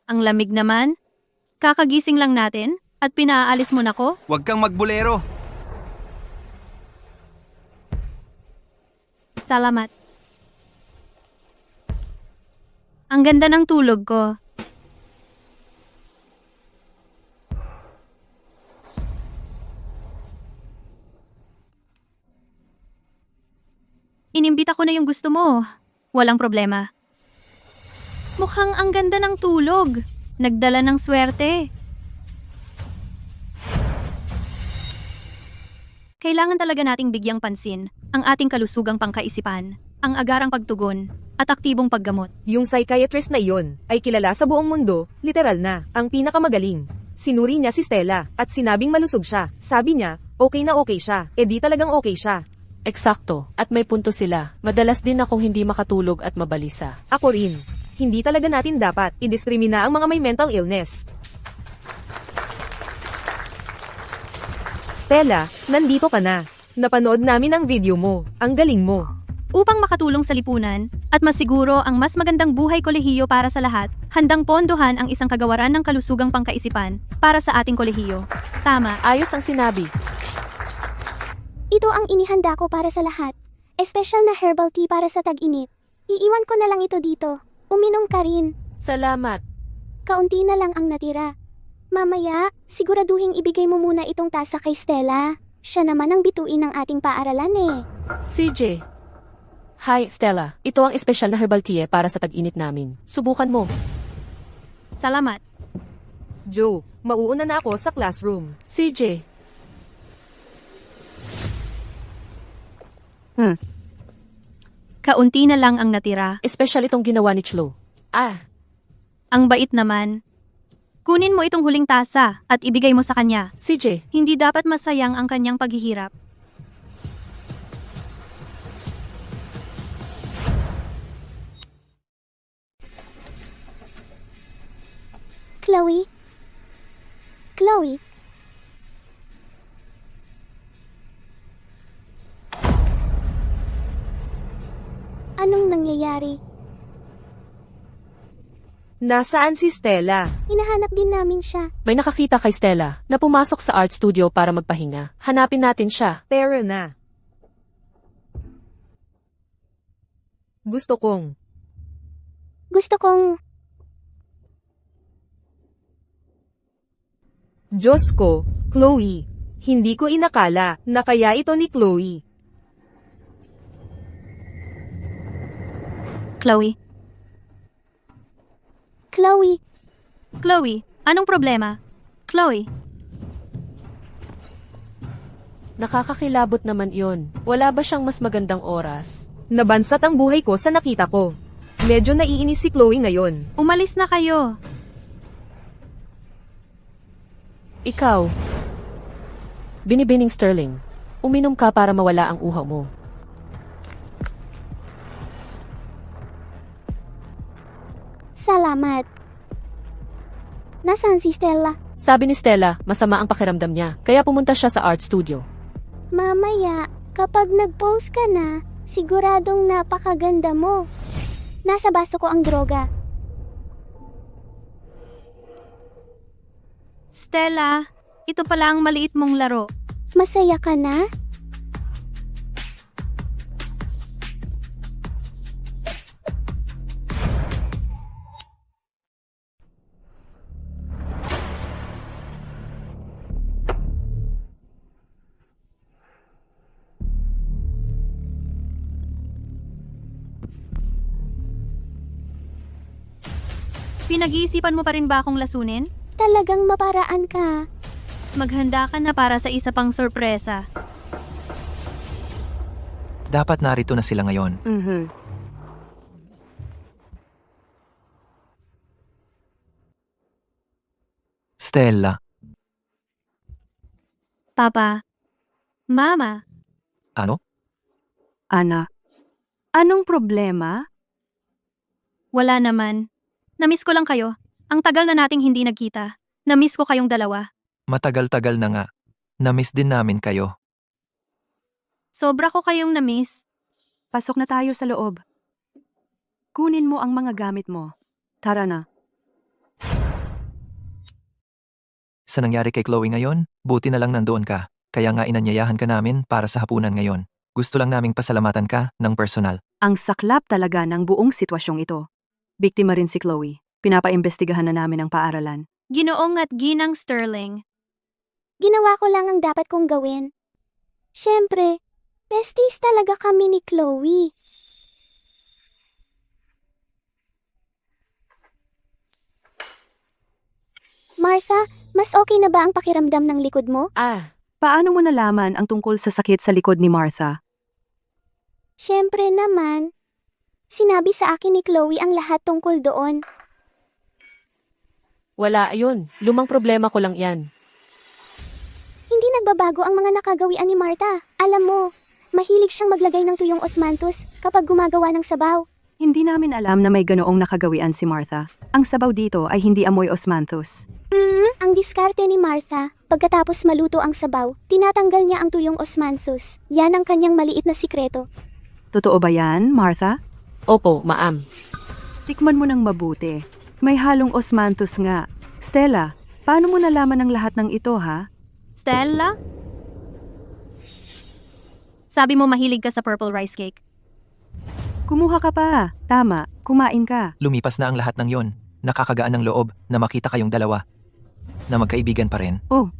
Ang lamig naman. Kakagising lang natin at pinaalis mo na ko? Huwag kang magbulero. Salamat. Ang ganda ng tulog ko. Inimbita ko na yung gusto mo. Walang problema. Mukhang ang ganda ng tulog. Nagdala ng swerte. Kailangan talaga nating bigyang pansin ang ating kalusugang pangkaisipan, ang agarang pagtugon, at aktibong paggamot. Yung psychiatrist na iyon ay kilala sa buong mundo, literal na, ang pinakamagaling. Sinuri niya si Stella at sinabing malusog siya. Sabi niya, okay na okay siya. E di talagang okay siya. Eksakto, at may punto sila. Madalas din akong hindi makatulog at mabalisa. Ako rin. Hindi talaga natin dapat idiskrimina ang mga may mental illness. Stella, nandito ka na. Napanood namin ang video mo. Ang galing mo. Upang makatulong sa lipunan at masiguro ang mas magandang buhay kolehiyo para sa lahat, handang pondohan ang isang kagawaran ng kalusugang pangkaisipan para sa ating kolehiyo. Tama. Ayos ang sinabi. Ito ang inihanda ko para sa lahat. Espesyal na herbal tea para sa tag-init. Iiwan ko na lang ito dito. Uminom ka rin. Salamat. Kaunti na lang ang natira. Mamaya, siguraduhing ibigay mo muna itong tasa kay Stella. Siya naman ang bituin ng ating paaralan eh. CJ. Hi, Stella. Ito ang espesyal na herbal tea para sa tag-init namin. Subukan mo. Salamat. Joe, mauuna na ako sa classroom. CJ. Kaunti na lang ang natira. Espesyal itong ginawa ni Chlo. Ang bait naman. Kunin mo itong huling tasa at ibigay mo sa kanya. CJ. Hindi dapat masayang ang kanyang paghihirap. Chloe? Chloe? nangyayari. Nasaan si Stella? Hinahanap din namin siya. May nakakita kay Stella na pumasok sa art studio para magpahinga. Hanapin natin siya. Tara na. Gusto kong. Diyos ko, Chloe. Hindi ko inakala na kaya ito ni Chloe. Chloe. Chloe, Chloe, anong problema? Chloe, Nakakakilabot naman yon. Wala ba siyang mas magandang oras? Nabansat ang buhay ko sa nakita ko. Medyo naiinis si Chloe ngayon. umalis na kayo. Ikaw. Binibining Sterling. Uminom ka para mawala ang uhaw mo. salamat. Nasaan si Stella? Sabi ni Stella, masama ang pakiramdam niya, kaya pumunta siya sa art studio. Mamaya, kapag nag-post ka na, siguradong napakaganda mo. Nasa baso ko ang droga. Stella, ito pala ang maliit mong laro. Masaya ka na? Pinag-iisipan mo pa rin ba akong lasunin? Talagang maparaan ka. Maghanda ka na para sa isa pang sorpresa. Dapat narito na sila ngayon. Stella, Papa. Mama. ano? Ana, anong problema? Wala naman. Namiss ko lang kayo. Ang tagal na nating hindi nagkita. Namiss ko kayong dalawa. Matagal-tagal na nga. Namiss din namin kayo. Sobra ko kayong namiss. Pasok na tayo sa loob. Kunin mo ang mga gamit mo. Tara na. Sa nangyari kay Chloe ngayon, buti na lang nandoon ka. Kaya nga inanyayahan ka namin para sa hapunan ngayon. Gusto lang naming pasalamatan ka ng personal. Ang saklap talaga ng buong sitwasyong ito. Biktima rin si Chloe. Pinapaimbestigahan na namin ang paaralan. Ginoong at Ginang Sterling. Ginawa ko lang ang dapat kong gawin. Siyempre, besties talaga kami ni Chloe. Martha, mas okay na ba ang pakiramdam ng likod mo? Paano mo nalaman ang tungkol sa sakit sa likod ni Martha? Siyempre naman. Sinabi sa akin ni Chloe ang lahat tungkol doon. Wala, ayun. Lumang problema ko lang yan. Hindi nagbabago ang mga nakagawian ni Martha. Alam mo, mahilig siyang maglagay ng tuyong osmanthus kapag gumagawa ng sabaw. Hindi namin alam na may ganoong nakagawian si Martha. Ang sabaw dito ay hindi amoy osmanthus. Ang diskarte ni Martha, pagkatapos maluto ang sabaw, tinatanggal niya ang tuyong osmanthus. Yan ang kanyang maliit na sikreto. Totoo ba yan, Martha? Opo, maam. Tikman mo ng mabuti. May halong osmanthus nga. Stella, paano mo nalaman ang lahat ng ito, ha? Stella? Sabi mo mahilig ka sa purple rice cake. Kumuha ka pa. Tama, kumain ka. Lumipas na ang lahat ng yon. Nakakagaan ng loob na makita kayong dalawa. Na magkaibigan pa rin. Oh,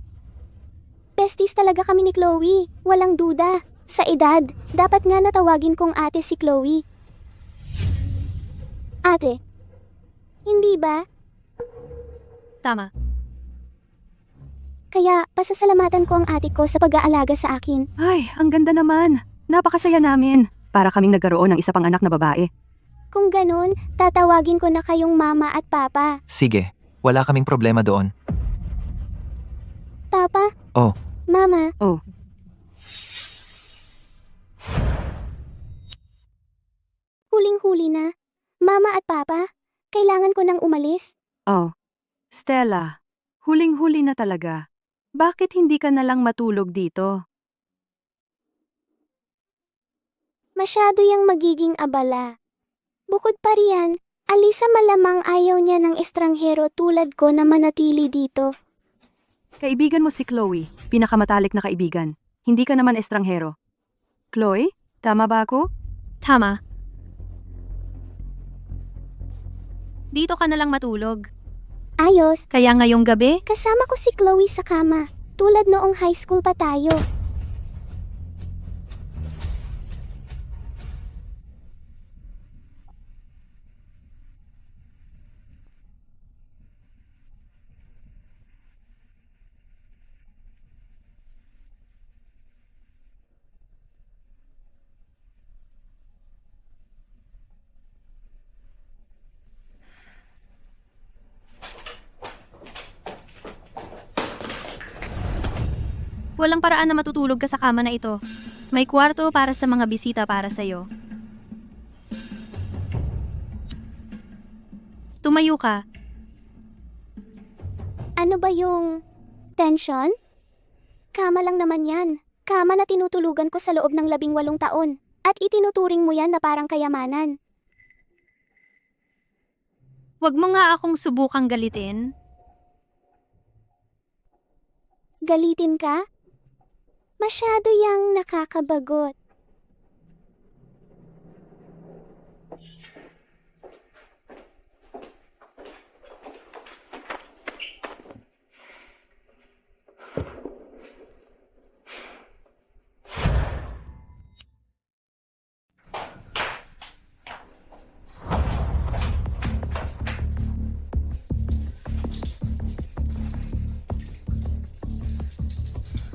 Besties talaga kami ni Chloe. Walang duda. Sa edad, dapat nga natawagin kong ate si Chloe. Ate. Hindi ba? Tama. Kaya pasasalamatan ko ang ate ko sa pag-aalaga sa akin. ay, ang ganda naman. Napakasaya namin. Para kaming nagkaroon ng isa pang anak na babae. Kung ganun, tatawagin ko na kayong mama at papa. Sige, wala kaming problema doon. Papa? Oh. Mama? Oh. Huling-huli na. Mama at papa, kailangan ko nang umalis. Oh. Stella, huling-huli na talaga. Bakit hindi ka na lang matulog dito? Masyado yang magiging abala. Bukod pa riyan, Alisa malamang ayaw niya ng estranghero tulad ko na manatili dito. Kaibigan mo si Chloe, pinakamatalik na kaibigan. Hindi ka naman estranghero. Chloe, tama ba ako? Tama. Dito ka na lang matulog. Ayos, Kaya ngayong gabi, kasama ko si Chloe sa kama. Tulad noong high school pa tayo. walang paraan na matutulog ka sa kama na ito. May kwarto para sa mga bisita para sa'yo. Tumayo ka. Ano ba yung tension? Kama lang naman yan. Kama na tinutulugan ko sa loob ng 18 taon. At itinuturing mo yan na parang kayamanan. Huwag mo nga akong subukang galitin. Galitin ka? Masyado yang nakakabagot.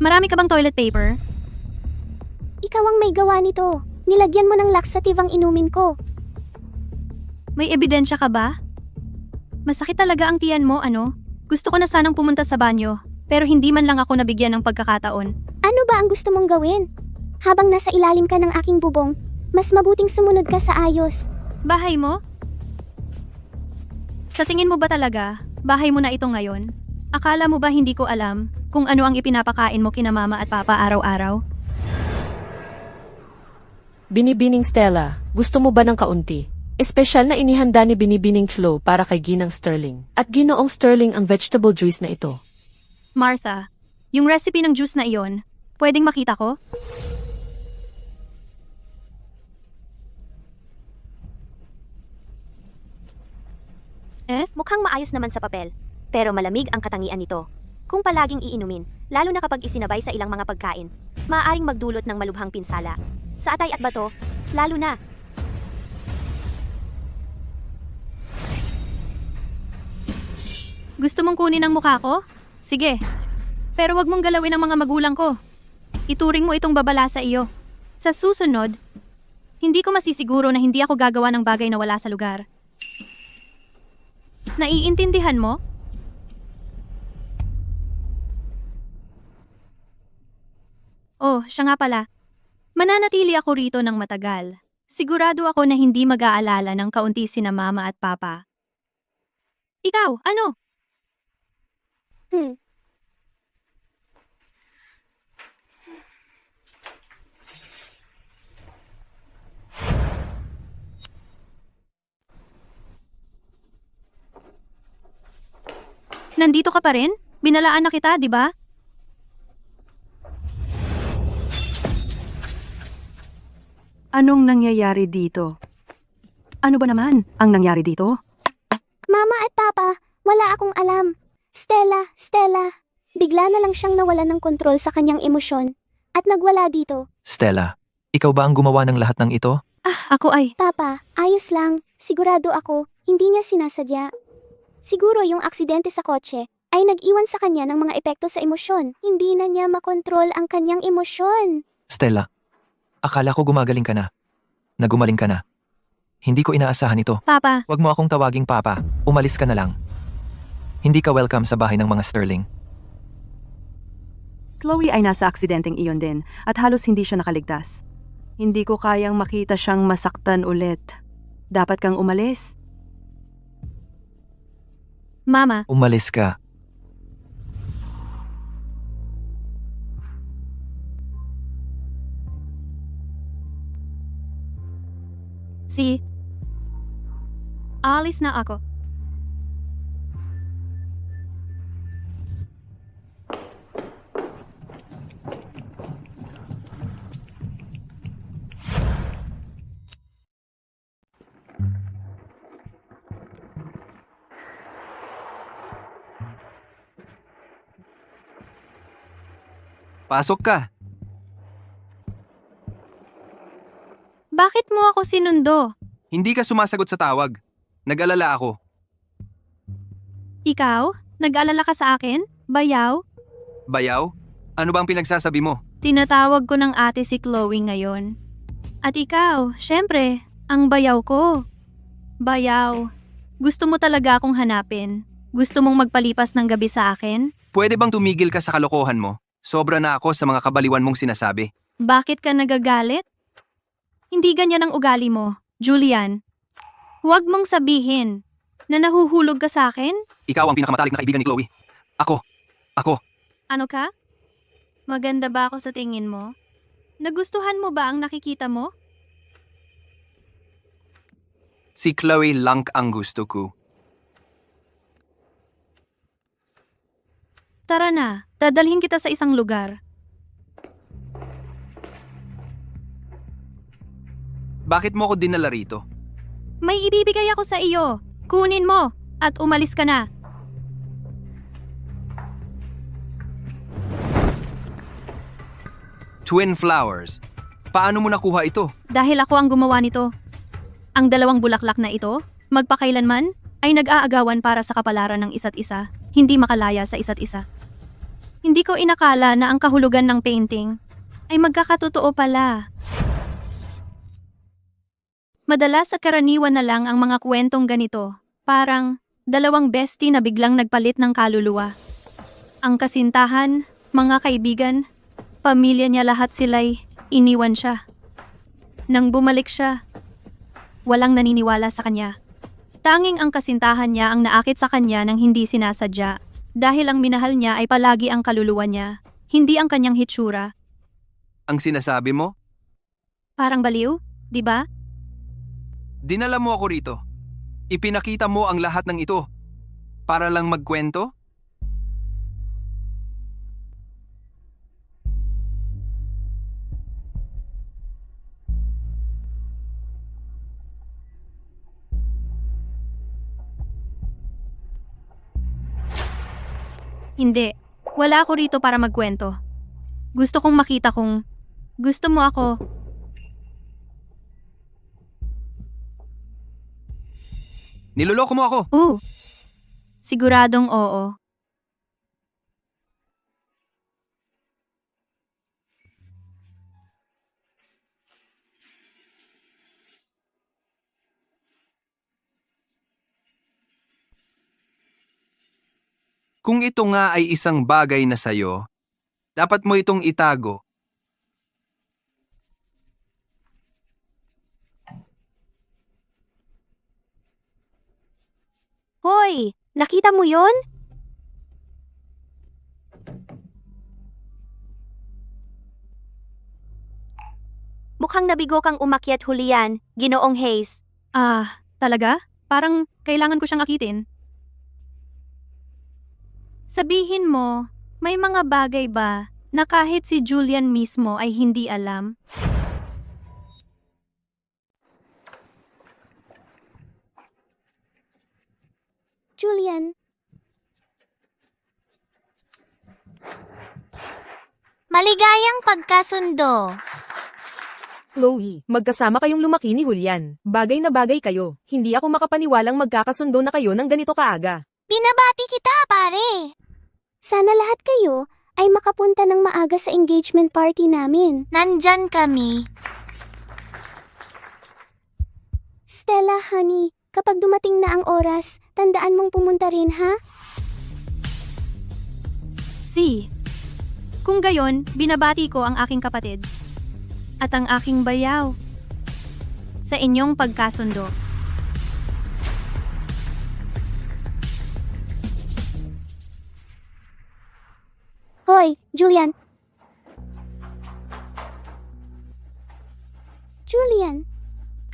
Marami ka bang toilet paper? Ikaw ang may gawa nito. Nilagyan mo ng laxative ang inumin ko. May ebidensya ka ba? Masakit talaga ang tiyan mo, ano? Gusto ko na sanang pumunta sa banyo, pero hindi man lang ako nabigyan ng pagkakataon. Ano ba ang gusto mong gawin? Habang nasa ilalim ka ng aking bubong, mas mabuting sumunod ka sa ayos. Bahay mo? Sa tingin mo ba talaga, bahay mo na ito ngayon? Akala mo ba hindi ko alam kung ano ang ipinapakain mo kina mama at papa araw-araw? Binibining Stella, gusto mo ba ng kaunti? Espesyal na inihanda ni Binibining Flo para kay Ginang Sterling. At Ginoong Sterling ang vegetable juice na ito. Martha, yung recipe ng juice na iyon, pwedeng makita ko? Mukhang maayos naman sa papel, pero malamig ang katangian nito. Kung palaging iinumin, lalo na kapag isinabay sa ilang mga pagkain, maaaring magdulot ng malubhang pinsala. Sa atay at bato, lalo na. Gusto mong kunin ang mukha ko? Sige. Pero wag mong galawin ang mga magulang ko. Ituring mo itong babala sa iyo. Sa susunod, hindi ko masisiguro na hindi ako gagawa ng bagay na wala sa lugar. Naiintindihan mo? Oh, siya nga pala. Mananatili ako rito ng matagal. Sigurado ako na hindi mag-aalala ng kaunti sina mama at papa. Ikaw, ano? Nandito ka pa rin? Binalaan na kita, di ba? Anong nangyayari dito? Ano ba naman ang nangyari dito? Mama at Papa, wala akong alam. Stella. Bigla na lang siyang nawalan ng kontrol sa kanyang emosyon. At nagwala dito. Stella, ikaw ba ang gumawa ng lahat ng ito? Ako ay. Papa, ayos lang. Sigurado ako, hindi niya sinasadya. Siguro yung aksidente sa kotse ay nag-iwan sa kanya ng mga epekto sa emosyon. Hindi na niya makontrol ang kanyang emosyon. Stella, akala ko gumagaling ka na. Nagumaling ka na. Hindi ko inaasahan ito. Papa, Huwag mo akong tawaging papa. Umalis ka na lang. Hindi ka welcome sa bahay ng mga Sterling. Chloe ay nasa aksidenteng iyon din at halos hindi siya nakaligtas. Hindi ko kayang makita siyang masaktan ulit. Dapat kang umalis. Mama, Umalis ka. Alis na ako. Pasok ka. Bakit mo ako sinundo? Hindi ka sumasagot sa tawag. Nag-alala ako. Ikaw? Nag-alala ka sa akin? Bayaw? Bayaw? Ano bang pinagsasabi mo? Tinatawag ko ng ate si Chloe ngayon. At ikaw, syempre, ang bayaw ko. Bayaw. Gusto mo talaga akong hanapin? Gusto mong magpalipas ng gabi sa akin? Pwede bang tumigil ka sa kalokohan mo? Sobra na ako sa mga kabaliwan mong sinasabi. Bakit ka nagagalit? Hindi ganyan ang ugali mo, Julian. Huwag mong sabihin na nahuhulog ka sa akin. Ikaw ang pinakamatalik na kaibigan ni Chloe. Ako. Ano ka? Maganda ba ako sa tingin mo? Nagustuhan mo ba ang nakikita mo? Si Chloe lang ang gusto ko. Tara na, dadalhin kita sa isang lugar. Bakit mo ako dinala rito? May ibibigay ako sa iyo. Kunin mo at umalis ka na. Twin flowers. Paano mo nakuha ito? Dahil ako ang gumawa nito. Ang dalawang bulaklak na ito, magpakailanman, ay nag-aagawan para sa kapalaran ng isa't isa, hindi makalaya sa isa't isa. Hindi ko inakala na ang kahulugan ng painting ay magkakatotoo pala. Madalas at karaniwan na lang ang mga kwentong ganito, parang dalawang bestie na biglang nagpalit ng kaluluwa. Ang kasintahan, mga kaibigan, pamilya niya lahat sila'y iniwan siya. Nang bumalik siya, walang naniniwala sa kanya. Tanging ang kasintahan niya ang naakit sa kanya nang hindi sinasadya. Dahil ang minahal niya ay palagi ang kaluluwa niya, hindi ang kanyang hitsura. Ang sinasabi mo? Parang baliw, di ba? Dinala mo ako rito. Ipinakita mo ang lahat ng ito. Para lang magkwento? Hindi. Wala ako rito para magkwento. Gusto kong makita kung gusto mo ako. Niloloko mo ako. Siguradong oo. Kung ito nga ay isang bagay na sayo, dapat mo itong itago. Hoy, nakita mo yon? Mukhang nabigo kang umakyat Julian, Ginoong Hayes. Talaga? Parang kailangan ko siyang akitin. Sabihin mo, may mga bagay ba na kahit si Julian mismo ay hindi alam? Julian, Maligayang pagkasundo. Chloe, magkasama kayong lumaki ni Julian. Bagay na bagay kayo. Hindi ako makapaniwalang magkakasundo na kayo ng ganito kaaga. Binabati kita, pare. sana lahat kayo ay makapunta ng maaga sa engagement party namin. Nandyan kami. Stella, honey, kapag dumating na ang oras, tandaan mong pumunta rin, ha? Kung gayon, binabati ko ang aking kapatid at ang aking bayaw sa inyong pagkasundo. Hoy, Julian. Julian,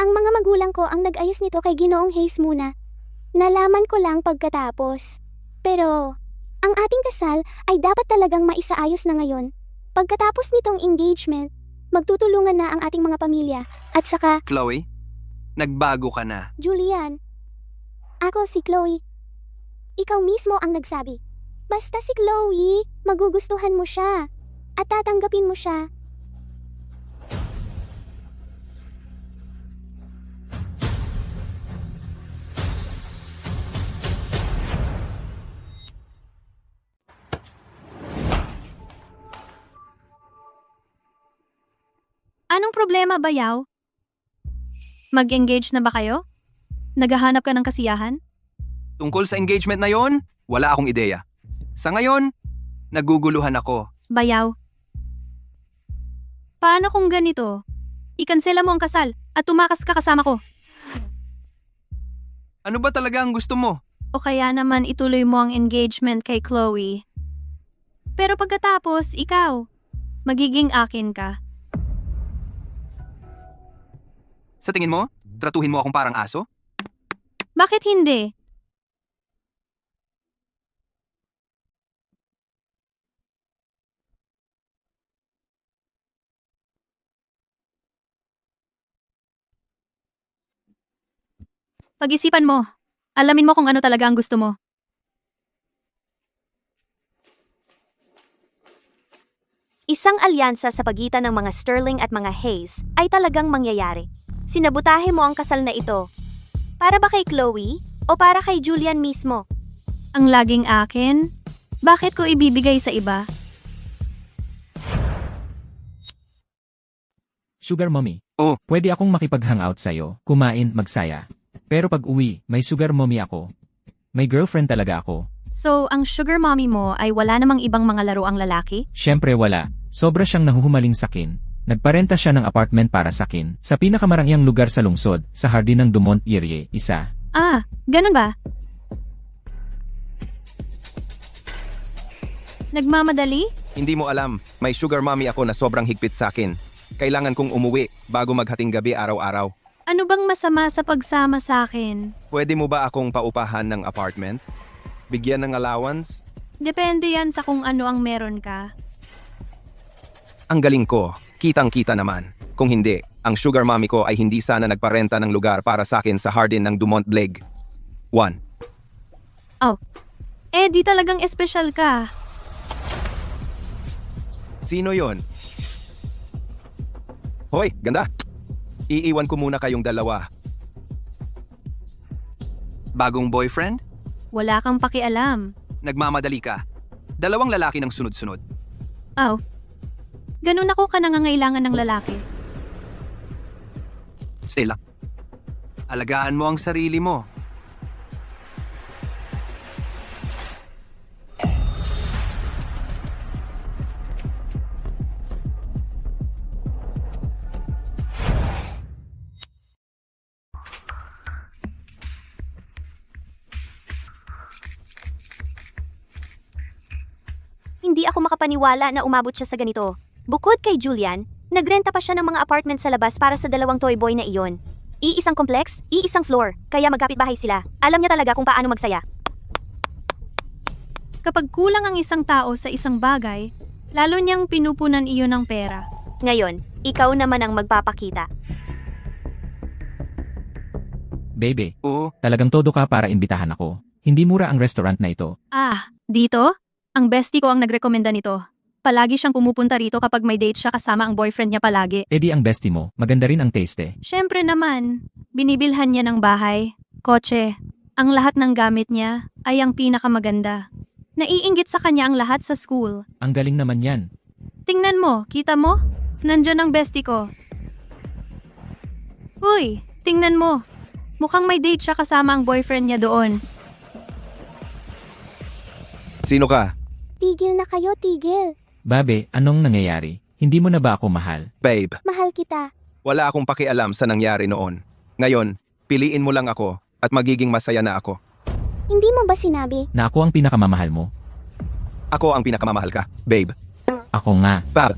ang mga magulang ko ang nag-ayos nito kay Ginoong Hayes muna. Nalaman ko lang pagkatapos. Pero, ang ating kasal ay dapat talagang maisaayos na ngayon. Pagkatapos nitong engagement, magtutulungan na ang ating mga pamilya. At saka, Chloe, nagbago ka na. Julian, ako si Chloe. Ikaw mismo ang nagsabi. Basta si Chloe, magugustuhan mo siya. At tatanggapin mo siya. Anong problema, Bayaw? Mag-engage na ba kayo? Naghahanap ka ng kasiyahan? Tungkol sa engagement na yon, wala akong ideya. Sa ngayon, naguguluhan ako. Bayaw. Paano kung ganito? Ikansela mo ang kasal at tumakas ka kasama ko. Ano ba talaga ang gusto mo? O kaya naman ituloy mo ang engagement kay Chloe. Pero pagkatapos, ikaw, magiging akin ka. Sa tingin mo, tratuhin mo akong parang aso? Bakit hindi? Pag-isipan mo. Alamin mo kung ano talaga ang gusto mo. Isang alyansa sa pagitan ng mga Sterling at mga Hayes ay talagang mangyayari. Sinabutahe mo ang kasal na ito. Para ba kay Chloe o para kay Julian mismo? Ang laging akin? Bakit ko ibibigay sa iba? Sugar mommy. Oh. Pwede akong makipag-hangout sa'yo, kumain, magsaya. Pero pag uwi, may sugar mommy ako. May girlfriend talaga ako. So, ang sugar mommy mo ay wala namang ibang mga laro ang lalaki? Siyempre wala. Sobra siyang nahuhumaling sakin. Nagparenta siya ng apartment para sakin sa pinakamarangyang lugar sa lungsod, sa hardin ng Dumont Erie, isa. Ah, ganun ba? Nagmamadali? Hindi mo alam, may sugar mommy ako na sobrang higpit sa akin. Kailangan kong umuwi bago maghating gabi araw-araw. Ano bang masama sa pagsama sa akin? Pwede mo ba akong paupahan ng apartment? Bigyan ng allowance? Depende yan sa kung ano ang meron ka. Ang galing ko, kitang-kita naman. Kung hindi, ang sugar mommy ko ay hindi sana nagparenta ng lugar para sa akin sa hardin ng Dumont Blake. 1. Oh, di talagang espesyal ka. Sino yon? Hoy, ganda! Iiwan ko muna kayong dalawa. Bagong boyfriend? Wala kang pakialam. Nagmamadali ka. Dalawang lalaki ng sunod-sunod. Oh, ganun ako ka nangangailangan ng lalaki. Stella, alagaan mo ang sarili mo. Hindi ako makapaniwala na umabot siya sa ganito. Bukod kay Julian, nagrenta pa siya ng mga apartment sa labas para sa dalawang toy boy na iyon. Iisang complex, iisang floor, kaya magkapit-bahay sila. Alam niya talaga kung paano magsaya. Kapag kulang ang isang tao sa isang bagay, lalo niyang pinupunan iyon ng pera. Ngayon, ikaw naman ang magpapakita. Baby, Oo, talagang todo ka para imbitahan ako. Hindi mura ang restaurant na ito. Ah, dito? Ang bestie ko ang nagrekomenda nito. Palagi siyang pumupunta rito kapag may date siya kasama ang boyfriend niya palagi. Di ang bestie mo, maganda rin ang taste. Siyempre naman, binibilhan niya ng bahay, kotse. Ang lahat ng gamit niya ay ang pinakamaganda. Naiinggit sa kanya ang lahat sa school. Ang galing naman yan. Tingnan mo, kita mo? Nandyan ang bestie ko. Uy, tingnan mo. Mukhang may date siya kasama ang boyfriend niya doon. Sino ka? Tigil na kayo, tigil. Babe, anong nangyayari? Hindi mo na ba ako mahal? Babe, Mahal kita. wala akong pakialam sa nangyari noon. Ngayon, piliin mo lang ako at magiging masaya na ako. Hindi mo ba sinabi? Na ako ang pinakamamahal mo? Ako ang pinakamamahal ka, babe. Ako nga. Babe.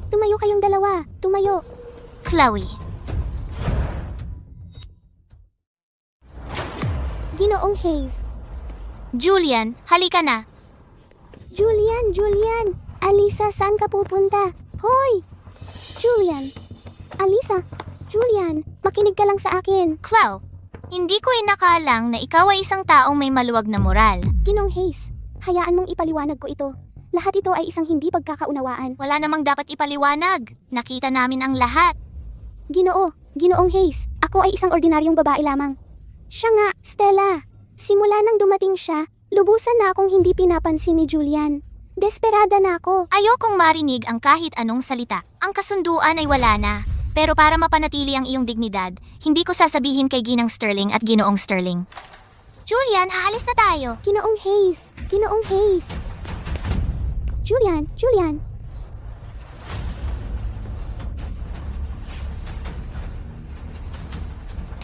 Tumayo kayong dalawa. Tumayo. Chloe, Ginoong Hayes. Julian, halika na. Julian. Alisa, saan ka pupunta? Hoy! Julian. Alisa. Julian, makinig ka lang sa akin. Chloe, hindi ko inakalang na ikaw ay isang taong may maluwag na moral. Ginoong Hayes, hayaan mong ipaliwanag ko ito. Lahat ito ay isang hindi pagkakaunawaan. Wala namang dapat ipaliwanag. Nakita namin ang lahat. Ginoong Hayes, ako ay isang ordinaryong babae lamang. Siya nga, Stella. Simula nang dumating siya, lubusan na akong hindi pinapansin ni Julian. Desperada na ako. Ayokong marinig ang kahit anong salita. Ang kasunduan ay wala na. Pero para mapanatili ang iyong dignidad, hindi ko sasabihin kay Ginang Sterling at Ginoong Sterling. Julian, aalis na tayo. Ginoong Hayes. Julian.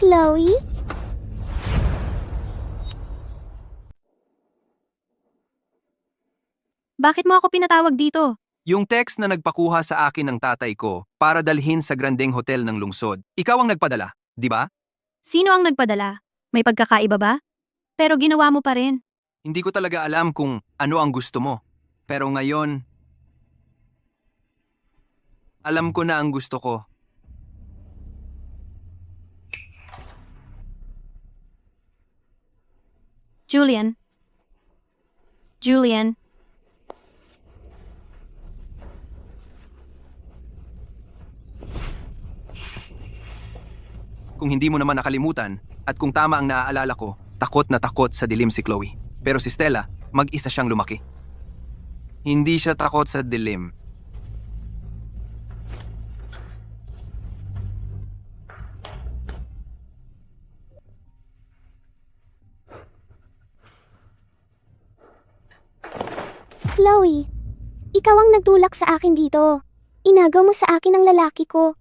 Chloe? Bakit mo ako pinatawag dito? Yung text na nagpakuha sa akin ng tatay ko para dalhin sa Grandeng Hotel ng lungsod. Ikaw ang nagpadala, di ba? Sino ang nagpadala? May pagkakaiba ba? Pero ginawa mo pa rin. Hindi ko talaga alam kung ano ang gusto mo. Pero ngayon, alam ko na ang gusto ko. Julian. Kung hindi mo naman nakalimutan, at kung tama ang naaalala ko, takot na takot sa dilim si Chloe. Pero si Stella, mag-isa siyang lumaki. Hindi siya takot sa dilim. Chloe, ikaw ang nagtulak sa akin dito. Inagaw mo sa akin ang lalaki ko.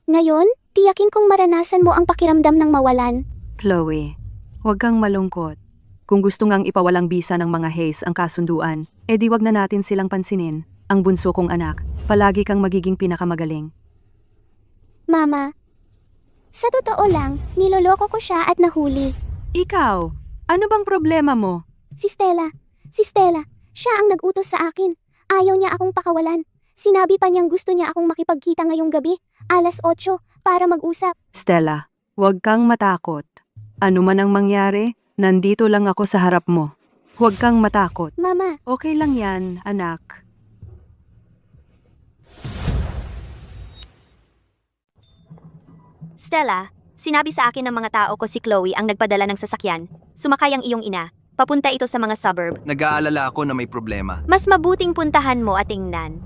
Ngayon, tiyakin kong maranasan mo ang pakiramdam ng mawalan. Chloe, huwag kang malungkot. Kung gusto ngang ipawalang bisa ng mga Hayes ang kasunduan, edi wag na natin silang pansinin. Ang bunso kong anak, palagi kang magiging pinakamagaling. Mama, sa totoo lang, niloloko ko siya at nahuli. Ikaw, ano bang problema mo? Si Stella, siya ang nag-utos sa akin. Ayaw niya akong pakawalan. Sinabi pa niyang gusto niya akong makipagkita ngayong gabi, 8:00, para mag-usap. Stella, huwag kang matakot. Ano man ang mangyari, nandito lang ako sa harap mo. Huwag kang matakot. Mama, Okay lang yan, anak. Stella, sinabi sa akin ng mga tao ko si Chloe ang nagpadala ng sasakyan. Sumakay ang iyong ina. Papunta ito sa mga suburb. Nag-aalala ako na may problema. Mas mabuting puntahan mo at tingnan.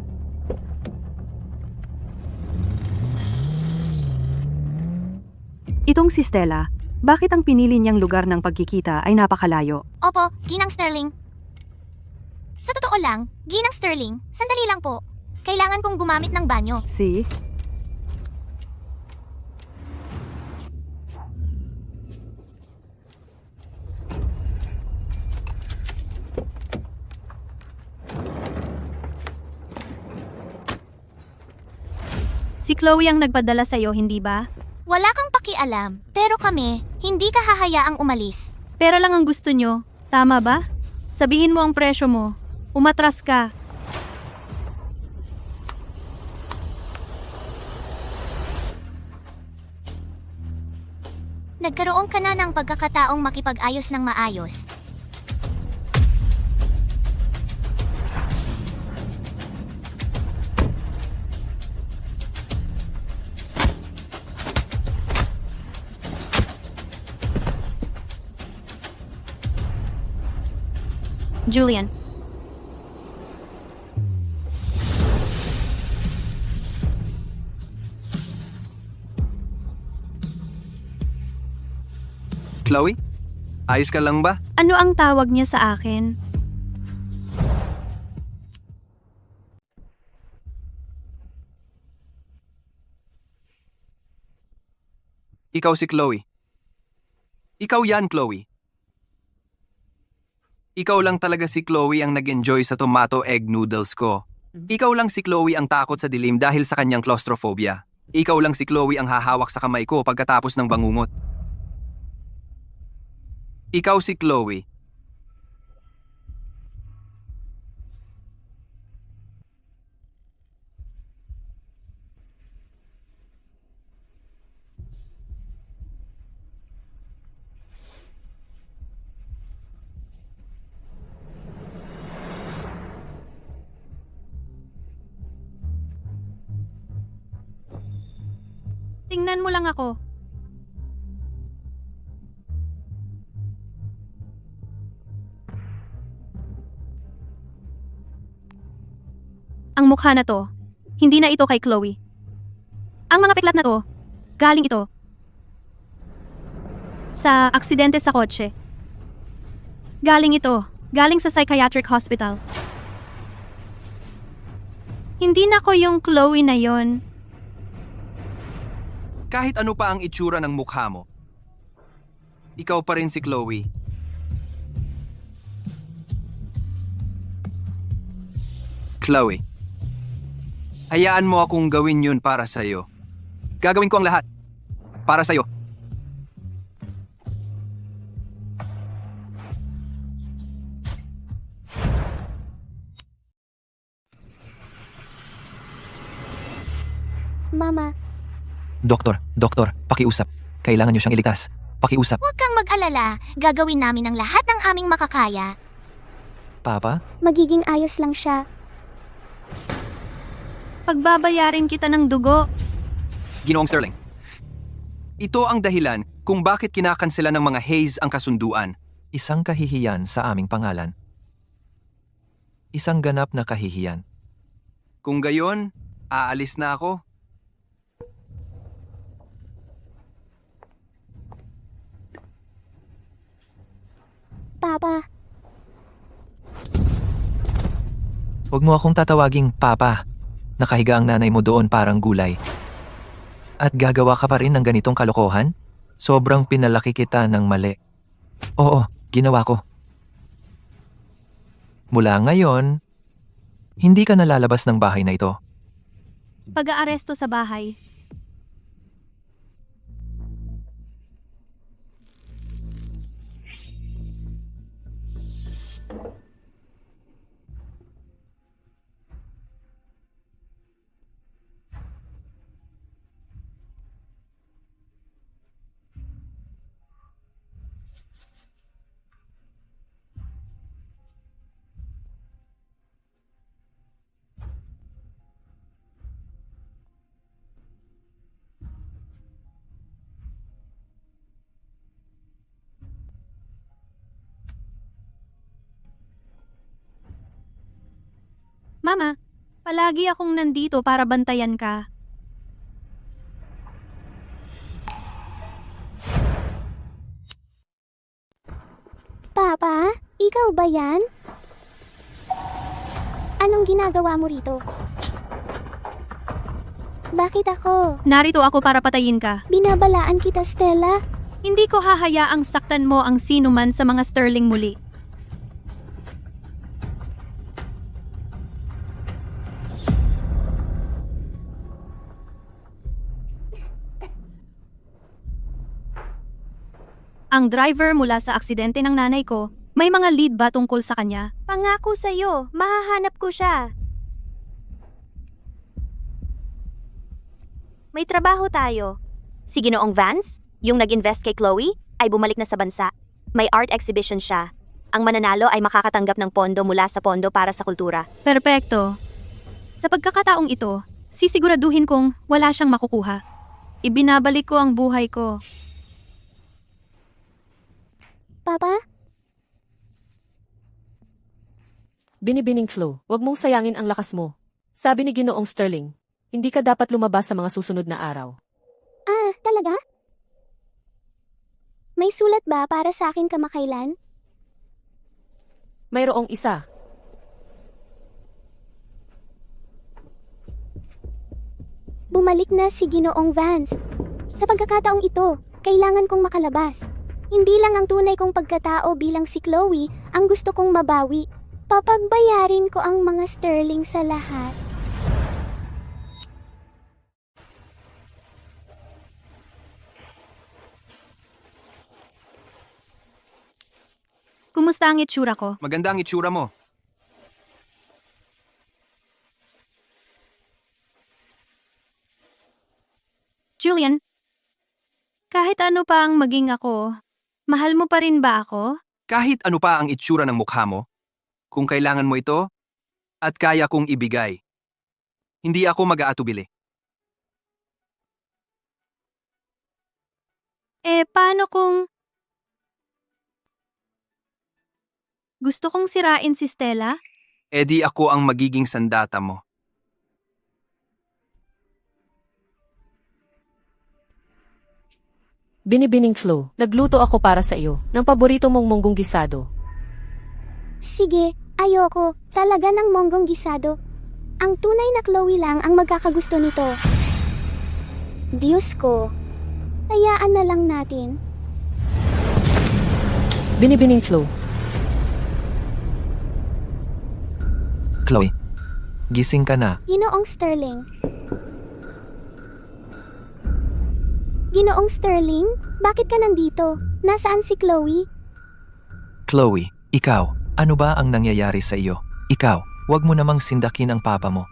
Itong si Stella, bakit ang pinili niyang lugar ng pagkikita ay napakalayo? Opo, Ginang Sterling. Sa totoo lang, Ginang Sterling, sandali lang po. Kailangan kong gumamit ng banyo. See? Si Chloe ang nagpadala sa'yo, hindi ba? Wala kang pakialam, pero kami, hindi ka hahayaang umalis. Pero lang ang gusto nyo. Tama ba? Sabihin mo ang presyo mo. Umatras ka. Nagkaroon ka na ng pagkakataong makipag-ayos ng maayos. Julian. Chloe? Ayos ka lang ba? Ano ang tawag niya sa akin? Ikaw si Chloe. Ikaw yan, Chloe. Ikaw lang talaga si Chloe ang nag-enjoy sa tomato egg noodles ko. Ikaw lang si Chloe ang takot sa dilim dahil sa kanyang claustrophobia. Ikaw lang si Chloe ang hahawak sa kamay ko pagkatapos ng bangungot. Ikaw si Chloe. Tingnan mo lang ako. Ang mukha na to, hindi na ito kay Chloe. Ang mga peklat na to, galing ito sa aksidente sa kotse. Galing sa psychiatric hospital. Hindi na ko yung Chloe na yon. Kahit ano pa ang itsura ng mukha mo, ikaw pa rin si Chloe. Chloe, hayaan mo akong gawin yun para sa'yo. Gagawin ko ang lahat. Para sa'yo. Mama, Doktor, pakiusap. Kailangan niyo siyang iligtas. Pakiusap. Huwag kang mag-alala. Gagawin namin ang lahat ng aming makakaya. Papa? magiging ayos lang siya. Pagbabayarin kita ng dugo. Ginoong Sterling. Ito ang dahilan kung bakit kinakansela ng mga Hayes ang kasunduan. Isang kahihiyan sa aming pangalan. Isang ganap na kahihiyan. Kung gayon, aalis na ako. Papa, Huwag mo akong tatawaging Papa. Nakahiga ang nanay mo doon parang gulay. At gagawa ka pa rin ng ganitong kalokohan? Sobrang pinalaki kita ng mali. Oo, ginawa ko. Mula ngayon, hindi ka nalalabas ng bahay na ito. Pag-aaresto sa bahay. Mama, palagi akong nandito para bantayan ka. Papa, ikaw ba yan? Anong ginagawa mo rito? Bakit ako? Narito ako para patayin ka. Binabalaan kita, Stella. Hindi ko hahayaang saktan mo ang sino man sa mga Sterling muli. Ang driver mula sa aksidente ng nanay ko, may mga lead ba tungkol sa kanya? Pangako sa'yo, mahahanap ko siya. May trabaho tayo. Si Ginoong Vance, yung nag-invest kay Chloe, ay bumalik na sa bansa. May art exhibition siya. Ang mananalo ay makakatanggap ng pondo mula sa Pondo para sa Kultura. Perpekto. Sa pagkakataong ito, sisiguraduhin kong wala siyang makukuha. Ibinabalik ko ang buhay ko. Papa? Binibining Chloe, huwag mong sayangin ang lakas mo. Sabi ni Ginoong Sterling, hindi ka dapat lumabas sa mga susunod na araw. Ah, talaga? May sulat ba para sa akin kamakailan? Mayroong isa. Bumalik na si Ginoong Vance. Sa pagkakataong ito, kailangan kong makalabas. Hindi lang ang tunay kong pagkatao bilang si Chloe ang gusto kong mabawi. Papagbayarin ko ang mga sterling sa lahat. Kumusta ang itsura ko? Maganda ang itsura mo. Julian, kahit ano pa ang maging ako, mahal mo pa rin ba ako? Kahit ano pa ang itsura ng mukha mo, kung kailangan mo ito, at kaya kong ibigay, hindi ako mag-aatubili. Paano kung... Gusto kong sirain si Stella? E di ako ang magiging sandata mo. Binibining Flo, nagluto ako para sa iyo ng paborito mong munggong gisado. Sige, ayoko. Talaga ng monggong gisado. Ang tunay na Chloe lang ang magkakagusto nito. Diyos ko. Hayaan na lang natin. Binibining Flo, Chloe, gising ka na. Ginoong Sterling. Ginoong Sterling? Bakit ka nandito? Nasaan si Chloe? Chloe, ikaw, ano ba ang nangyayari sa iyo? Ikaw, wag mo namang sindakin ang papa mo.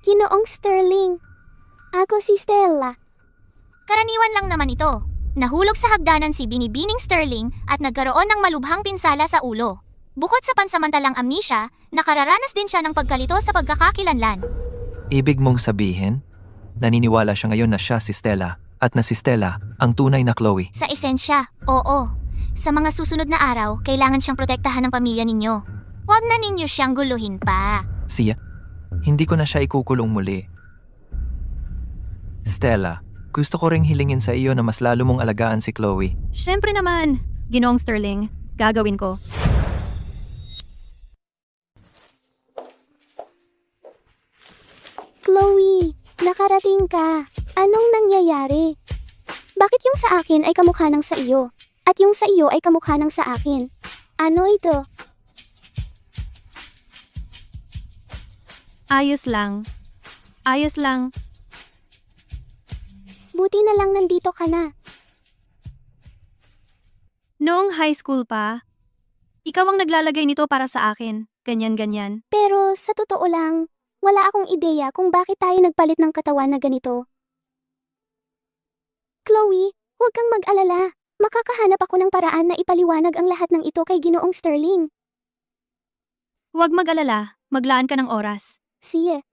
Ginoong Sterling. Ako si Stella. Karaniwan lang naman ito. Nahulog sa hagdanan si Binibining Sterling at nagkaroon ng malubhang pinsala sa ulo. Bukod sa pansamantalang amnesia, nakararanas din siya ng pagkalito sa pagkakakilanlan. Ibig mong sabihin, naniniwala siya ngayon na siya si Stella at na si Stella ang tunay na Chloe. Sa esensya, oo. Sa mga susunod na araw, kailangan siyang protektahan ng pamilya ninyo. Huwag na ninyo siyang guluhin pa. Siya, hindi ko na siya ikukulong muli. Stella, gusto ko ring hilingin sa iyo na mas lalo mong alagaan si Chloe. Siyempre naman, Ginoong Sterling, gagawin ko. Chloe, nakarating ka. Anong nangyayari? Bakit yung sa akin ay kamukha ng sa iyo? At yung sa iyo ay kamukha ng sa akin? Ano ito? Ayos lang. Ayos lang. Buti na lang nandito ka na. Noong high school pa, ikaw ang naglalagay nito para sa akin. Ganyan-ganyan. Pero sa totoo lang, wala akong ideya kung bakit tayo nagpalit ng katawan na ganito. Chloe, huwag kang mag-alala. Makakahanap ako ng paraan na ipaliwanag ang lahat ng ito kay Ginoong Sterling. Huwag mag-alala, maglaan ka ng oras. Sige.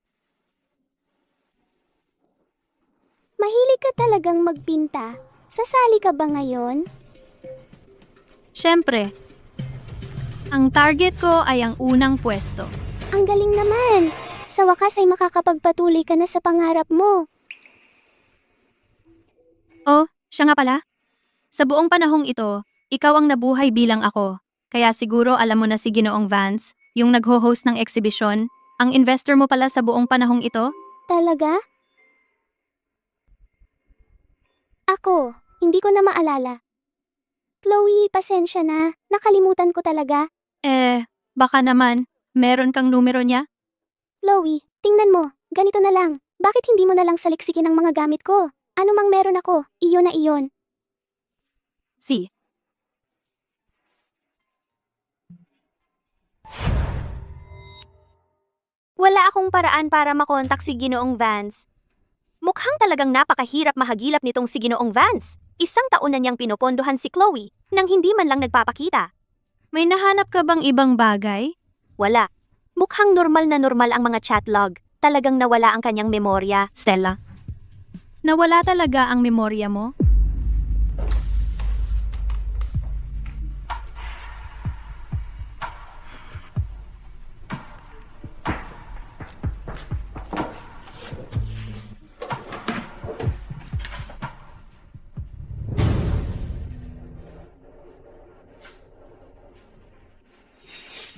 Mahilig ka talagang magpinta. Sasali ka ba ngayon? Siyempre, ang target ko ay ang unang pwesto. Ang galing naman. Sa wakas ay makakapagpatuloy ka na sa pangarap mo. Oh, siya nga pala. Sa buong panahong ito, ikaw ang nabuhay bilang ako. Kaya siguro alam mo na si Ginoong Vance, yung nagho-host ng eksibisyon, ang investor mo pala sa buong panahong ito? Talaga? Ako, hindi ko na maalala. Chloe, pasensya na. Nakalimutan ko talaga. Baka naman, meron kang numero niya? Chloe, tingnan mo. Ganito na lang. Bakit hindi mo na lang saliksikin ang mga gamit ko? Ano mang meron ako, iyon na iyon. Si. Wala akong paraan para makontak si Ginoong Vance. Mukhang talagang napakahirap mahagilap nitong si Ginoong Vance. Isang taon na niyang pinopondohan si Chloe nang hindi man lang nagpapakita. May nahanap ka bang ibang bagay? Wala. Mukhang normal na normal ang mga chat log. Talagang nawala ang kanyang memorya. Stella, nawala talaga ang memorya mo?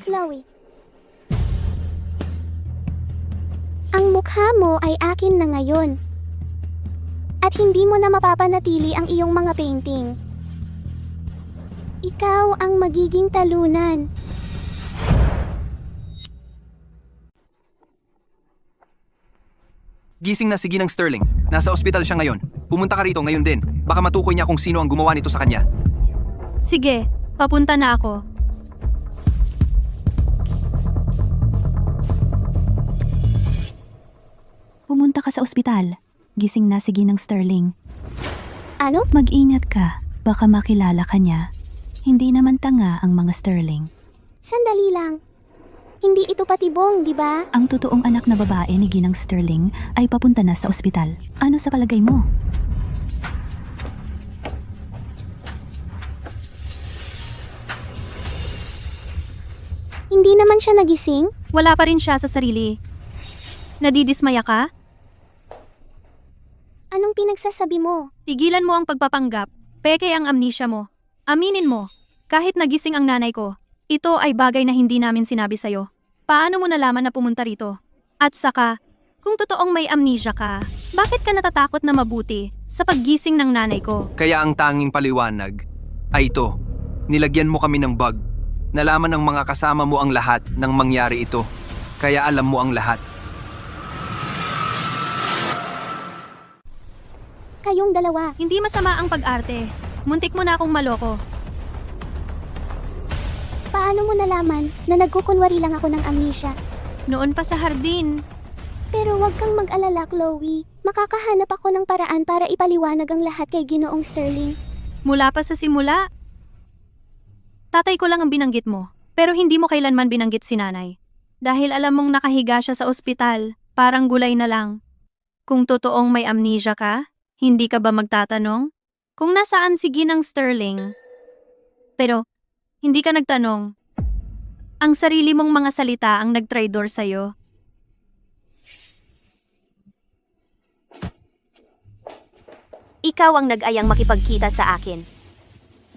Chloe. Ang mukha mo ay akin na ngayon. At hindi mo na mapapanatili ang iyong mga painting. Ikaw ang magiging talunan. Gising na si Ginang Sterling. Nasa ospital siya ngayon. Pumunta ka rito ngayon din. Baka matukoy niya kung sino ang gumawa nito sa kanya. Sige, papunta na ako. Pumunta ka sa ospital. Gising na si Ginang Sterling. Ano? Mag-ingat ka. Baka makilala ka niya. Hindi naman tanga ang mga Sterling. Sandali lang. Hindi ito patibong, di ba? Ang totoong anak na babae ni Ginang Sterling ay papunta na sa ospital. Ano sa palagay mo? Hindi naman siya nagising? Wala pa rin siya sa sarili. Nadidismaya ka? Anong pinagsasabi mo? Tigilan mo ang pagpapanggap. Peke ang amnesia mo. Aminin mo, kahit nagising ang nanay ko, ito ay bagay na hindi namin sinabi sa'yo. Paano mo nalaman na pumunta rito? At saka, kung totoong may amnesia ka, bakit ka natatakot na mabuti sa paggising ng nanay ko? Kaya ang tanging paliwanag ay ito. Nilagyan mo kami ng bug. Nalaman ng mga kasama mo ang lahat ng mangyari ito. Kaya alam mo ang lahat. Kayong dalawa. Hindi masama ang pag-arte. Muntik mo na akong maloko. Paano mo nalaman na nagkukunwari lang ako ng amnesia? Noon pa sa hardin. Pero wag kang mag-alala, Chloe. Makakahanap ako ng paraan para ipaliwanag ang lahat kay Ginoong Sterling. Mula pa sa simula. Tatay ko lang ang binanggit mo, pero hindi mo kailanman binanggit si nanay. Dahil alam mong nakahiga siya sa ospital, parang gulay na lang. Kung totoong may amnesia ka, hindi ka ba magtatanong? Kung nasaan si Ginang Sterling? Pero, hindi ka nagtanong. Ang sarili mong mga salita ang nag-traitor sa'yo. Ikaw ang nag-ayang makipagkita sa akin.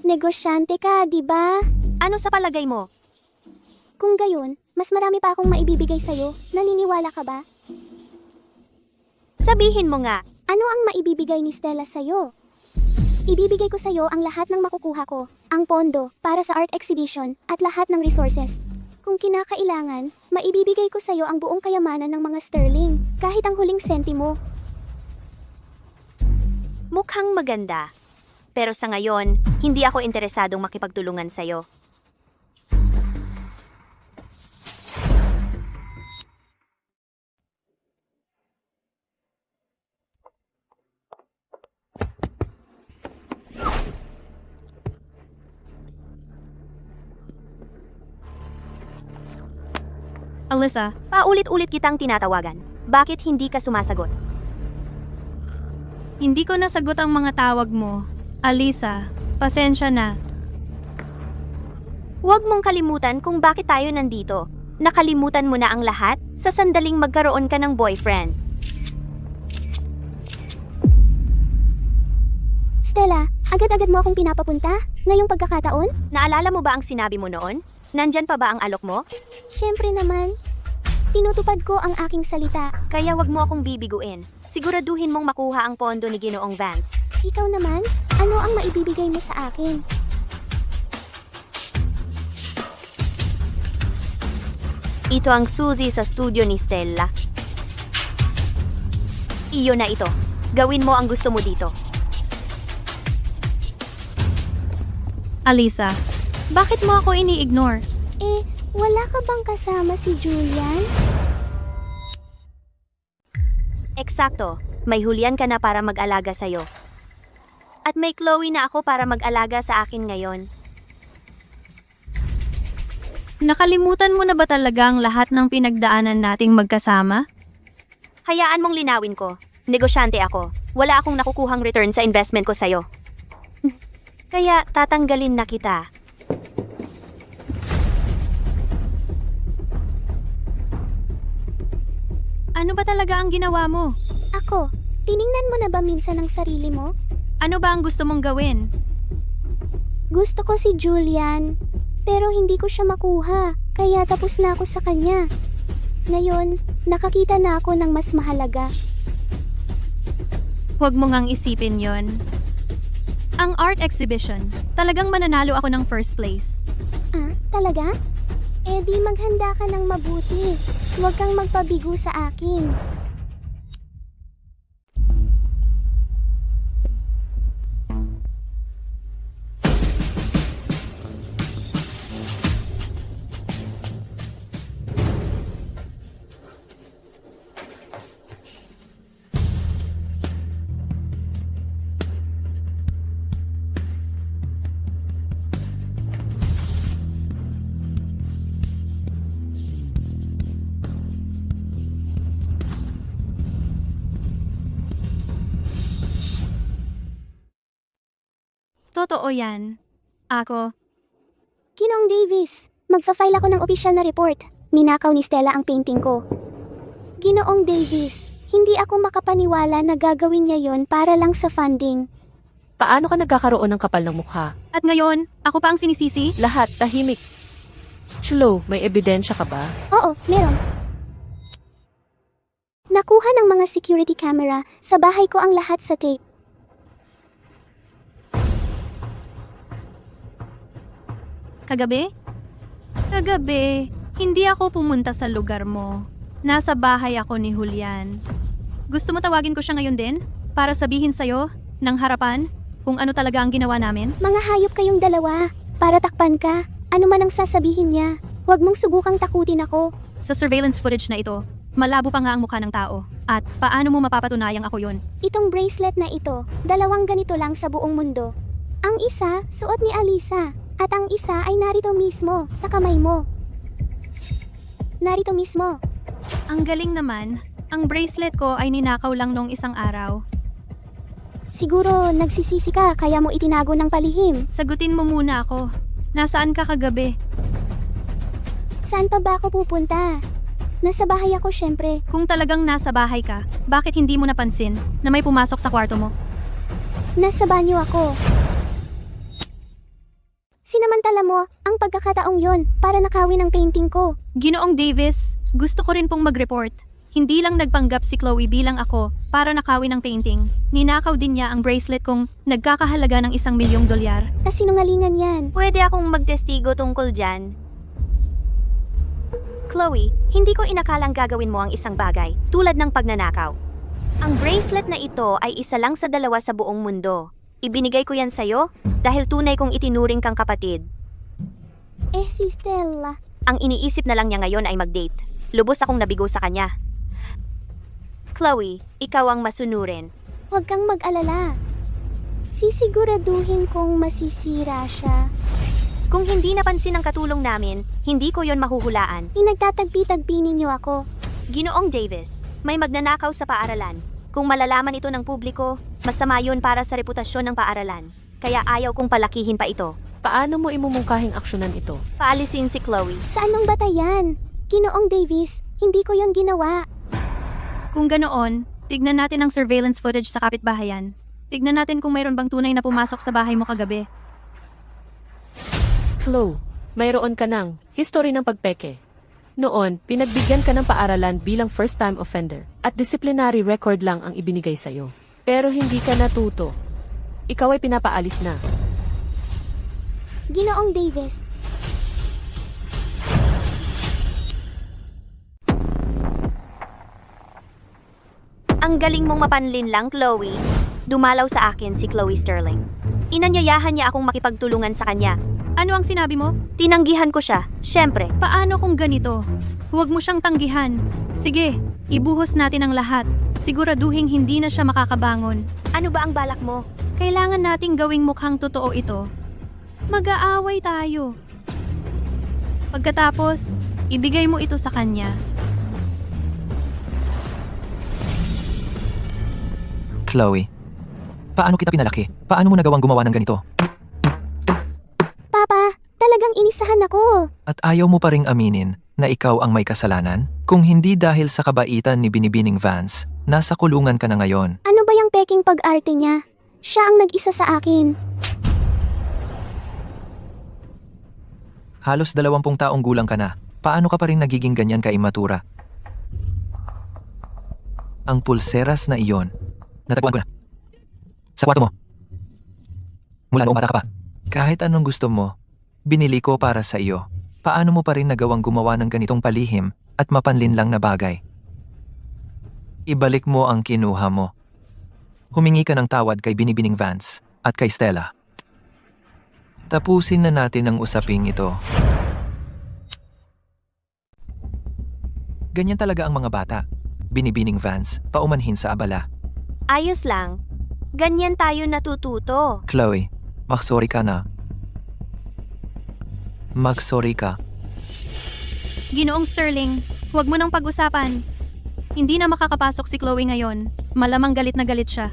Negosyante ka, di ba? Ano sa palagay mo? Kung gayon, mas marami pa akong maibibigay sa'yo. Naniniwala ka ba? Sabihin mo nga. Ano ang maibibigay ni Stella sa'yo? Ibibigay ko sa'yo ang lahat ng makukuha ko, ang pondo para sa art exhibition at lahat ng resources. Kung kinakailangan, maibibigay ko sa'yo ang buong kayamanan ng mga Sterling, kahit ang huling sentimo. Mukhang maganda. Pero sa ngayon, hindi ako interesadong makipagtulungan sa'yo. Alyssa, Paulit-ulit kitang tinatawagan. Bakit hindi ka sumasagot? hindi ko nasagot ang mga tawag mo. Alyssa, pasensya na. Huwag mong kalimutan kung bakit tayo nandito. Nakalimutan mo na ang lahat sa sandaling magkaroon ka ng boyfriend. Stella, agad-agad mo akong pinapapunta? Ngayong pagkakataon? Naalala mo ba ang sinabi mo noon? Nandyan pa ba ang alok mo? Siyempre naman. Tinutupad ko ang aking salita. Kaya wag mo akong bibiguin. Siguraduhin mong makuha ang pondo ni Ginoong Vance. Ikaw naman, ano ang maibibigay mo sa akin? Ito ang susi sa studio ni Stella. Iyo na ito. Gawin mo ang gusto mo dito. Alyssa, bakit mo ako ini-ignore? Wala ka bang kasama si Julian? Eksakto. May Julian ka na para mag-alaga sa'yo. At may Chloe na ako para mag-alaga sa akin ngayon. Nakalimutan mo na ba talaga ang lahat ng pinagdaanan nating magkasama? Hayaan mong linawin ko. Negosyante ako. Wala akong nakukuhang return sa investment ko sa'yo. Kaya tatanggalin na kita. Ano ba talaga ang ginawa mo? Ako, tiningnan mo na ba minsan ang sarili mo? Ano ba ang gusto mong gawin? Gusto ko si Julian, pero hindi ko siya makuha, kaya tapos na ako sa kanya. Ngayon, nakakita na ako ng mas mahalaga. Huwag mo ngang isipin yon. Ang art exhibition, talagang mananalo ako ng first place. Ah, talaga? Eh di maghanda ka ng mabuti. Huwag kang magpabigo sa akin. Totoo yan. Ako, Ginoong Davis, magfa-file ako ng opisyal na report. Ninakaw ni Stella ang painting ko. Ginoong Davis, hindi ako makapaniwala na gagawin niya yon para lang sa funding. Paano ka nagkakaroon ng kapal ng mukha? at ngayon, ako pa ang sinisisi? Lahat, tahimik. Chloe, may ebidensya ka ba? Oo, meron. Nakuha ng mga security camera, sa bahay ko ang lahat sa tape. Kagabi? Kagabi, hindi ako pumunta sa lugar mo. Nasa bahay ako ni Julian. Gusto mo tawagin ko siya ngayon din? Para sabihin sa'yo, ng harapan, kung ano talaga ang ginawa namin? Mga hayop kayong dalawa, para takpan ka. Ano man ang sasabihin niya, huwag mong subukang takutin ako. Sa surveillance footage na ito, malabo pa nga ang mukha ng tao. At paano mo mapapatunayang ako yon? Itong bracelet na ito, dalawang ganito lang sa buong mundo. Ang isa, suot ni Alisa. At ang isa ay narito mismo, sa kamay mo. Narito mismo. Ang galing naman, ang bracelet ko ay ninakaw lang noong isang araw. Siguro nagsisisi ka kaya mo itinago ng palihim. Sagutin mo muna ako. Nasaan ka kagabi? Saan pa ba ako pupunta? Nasa bahay ako syempre. Kung talagang nasa bahay ka, bakit hindi mo napansin na may pumasok sa kwarto mo? Nasa banyo ako. Sinamantala mo ang pagkakataong yon para nakawin ang painting ko. Ginoong Davis, gusto ko rin pong mag-report. Hindi lang nagpanggap si Chloe bilang ako para nakawin ang painting. Ninakaw din niya ang bracelet kong nagkakahalaga ng $1,000,000. Kasinungalingan yan. Pwede akong magtestigo tungkol dyan. Chloe, hindi ko inakalang gagawin mo ang isang bagay, tulad ng pagnanakaw. Ang bracelet na ito ay isa lang sa dalawa sa buong mundo. Ibinigay ko yan sa'yo dahil tunay kong itinuring kang kapatid. Si Stella. Ang iniisip na lang niya ngayon ay mag-date. Lubos akong nabigo sa kanya. Chloe, ikaw ang masunurin. Huwag kang mag-alala. Sisiguraduhin kong masisira siya. Kung hindi napansin ang katulong namin, hindi ko yon mahuhulaan. Pinagtatagpi-tagpi ninyo ako. Ginoong Davis, may magnanakaw sa paaralan. Kung malalaman ito ng publiko, masama yun para sa reputasyon ng paaralan. Kaya ayaw kong palakihin pa ito. Paano mo imumungkahing aksyonan ito? Paalisin si Chloe. Sa anong batayan? Ginoong Davis, hindi ko yon ginawa. Kung ganoon, tignan natin ang surveillance footage sa kapitbahayan. Tignan natin kung mayroon bang tunay na pumasok sa bahay mo kagabi. Chloe, mayroon ka ng history ng pagpeke. Noon, pinagbigyan ka ng paaralan bilang first-time offender at disciplinary record lang ang ibinigay sa'yo. Pero hindi ka natuto. Ikaw ay pinapaalis na. Ginoong Davis, Ang galing mong mapanlin lang, Chloe. Dumalaw sa akin si Chloe Sterling. Inanyayahan niya akong makipagtulungan sa kanya. Ano ang sinabi mo? Tinanggihan ko siya, syempre. Paano kung ganito? Huwag mo siyang tanggihan. Sige, ibuhos natin ang lahat. Siguraduhin hindi na siya makakabangon. Ano ba ang balak mo? Kailangan nating gawing mukhang totoo ito. Mag-aaway tayo. Pagkatapos, ibigay mo ito sa kanya. Chloe, paano kita pinalaki? Paano mo nagawang gumawa ng ganito? Papa, talagang inisahan ako. At ayaw mo pa ring aminin na ikaw ang may kasalanan? Kung hindi dahil sa kabaitan ni Binibining Vance, nasa kulungan ka na ngayon. Ano ba yung peking pag-arte niya? Siya ang nag-isa sa akin. Halos 20 taong gulang ka na. Paano ka pa rin nagiging ganyan ka-imatura? Ang pulseras na iyon, natagpuan ko na. Sa kwarto mo. Mula noong bata ka pa. Kahit anong gusto mo, binili ko para sa iyo. Paano mo pa rin nagawang gumawa ng ganitong palihim at mapanlin lang na bagay? Ibalik mo ang kinuha mo. Humingi ka ng tawad kay Binibining Vance at kay Stella. Tapusin na natin ang usaping ito. Ganyan talaga ang mga bata. Binibining Vance, paumanhin sa abala. Ayos lang. Ganyan tayo natututo. Chloe, mag-sorry ka na. Mag-sorry ka. Ginoong Sterling, huwag mo nang pag-usapan. Hindi na makakapasok si Chloe ngayon. Malamang galit na galit siya.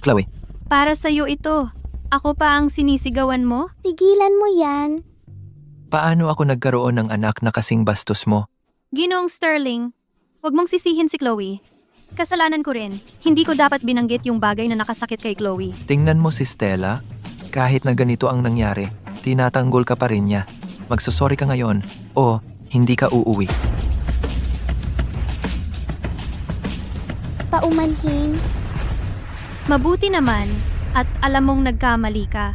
Chloe, Para sa'yo ito. Ako pa ang sinisigawan mo? Tigilan mo yan. Paano ako nagkaroon ng anak na kasing bastos mo? Ginoong Sterling, huwag mong sisihin si Chloe. Kasalanan ko rin. Hindi ko dapat binanggit yung bagay na nakasakit kay Chloe. Tingnan mo si Stella. Kahit na ganito ang nangyari, tinatanggol ka pa rin niya. Magsusorry ka ngayon o hindi ka uuwi. Paumanhin. Mabuti naman at alam mong nagkamali ka.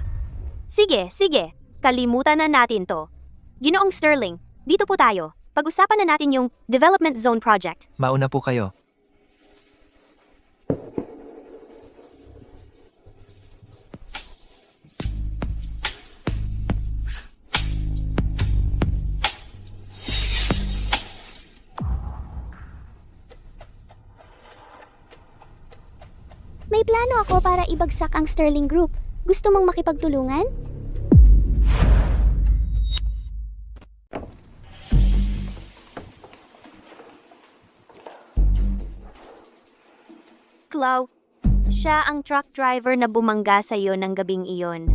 Sige, sige. Kalimutan na natin to. Ginoong Sterling, dito po tayo. Pag-usapan na natin yung Development Zone Project. Mauna po kayo. May plano ako para ibagsak ang Sterling Group. Gusto mong makipagtulungan? Chloe, siya ang truck driver na bumangga sa iyo ng gabing iyon.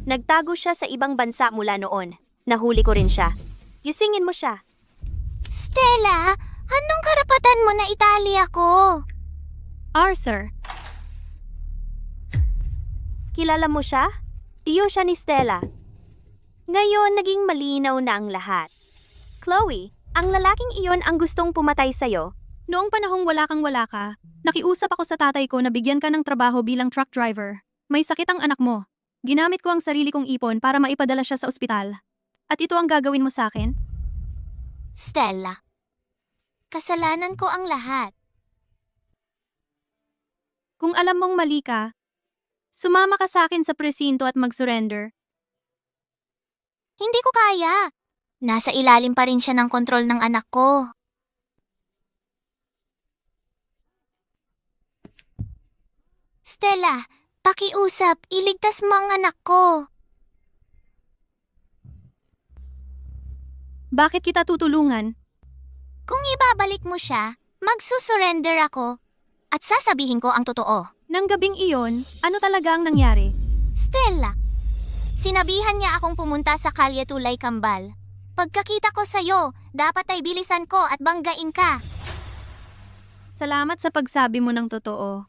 Nagtago siya sa ibang bansa mula noon. Nahuli ko rin siya. Gisingin mo siya. Stella, anong karapatan mo na itali ako? Arthur, Kilala mo siya? Tiyo siya ni Stella. Ngayon, naging malinaw na ang lahat. Chloe, ang lalaking iyon ang gustong pumatay sa'yo. noong panahong wala ka, nakiusap ako sa tatay ko na bigyan ka ng trabaho bilang truck driver. May sakit ang anak mo. Ginamit ko ang sarili kong ipon para maipadala siya sa ospital. At ito ang gagawin mo sa akin? Stella, kasalanan ko ang lahat. Kung alam mong mali ka, sumama ka sa akin sa presinto at mag-surrender. Hindi ko kaya. Nasa ilalim pa rin siya ng kontrol ng anak ko. Stella, pakiusap, iligtas mo ang anak ko. Bakit kita tutulungan? Kung ibabalik mo siya, magsusurrender ako at sasabihin ko ang totoo. Nang gabing iyon, ano talaga ang nangyari? Stella, sinabihan niya akong pumunta sa Kalye Tulay Kambal. Pagkakita ko sa'yo, dapat ay bilisan ko at banggain ka. Salamat sa pagsabi mo ng totoo.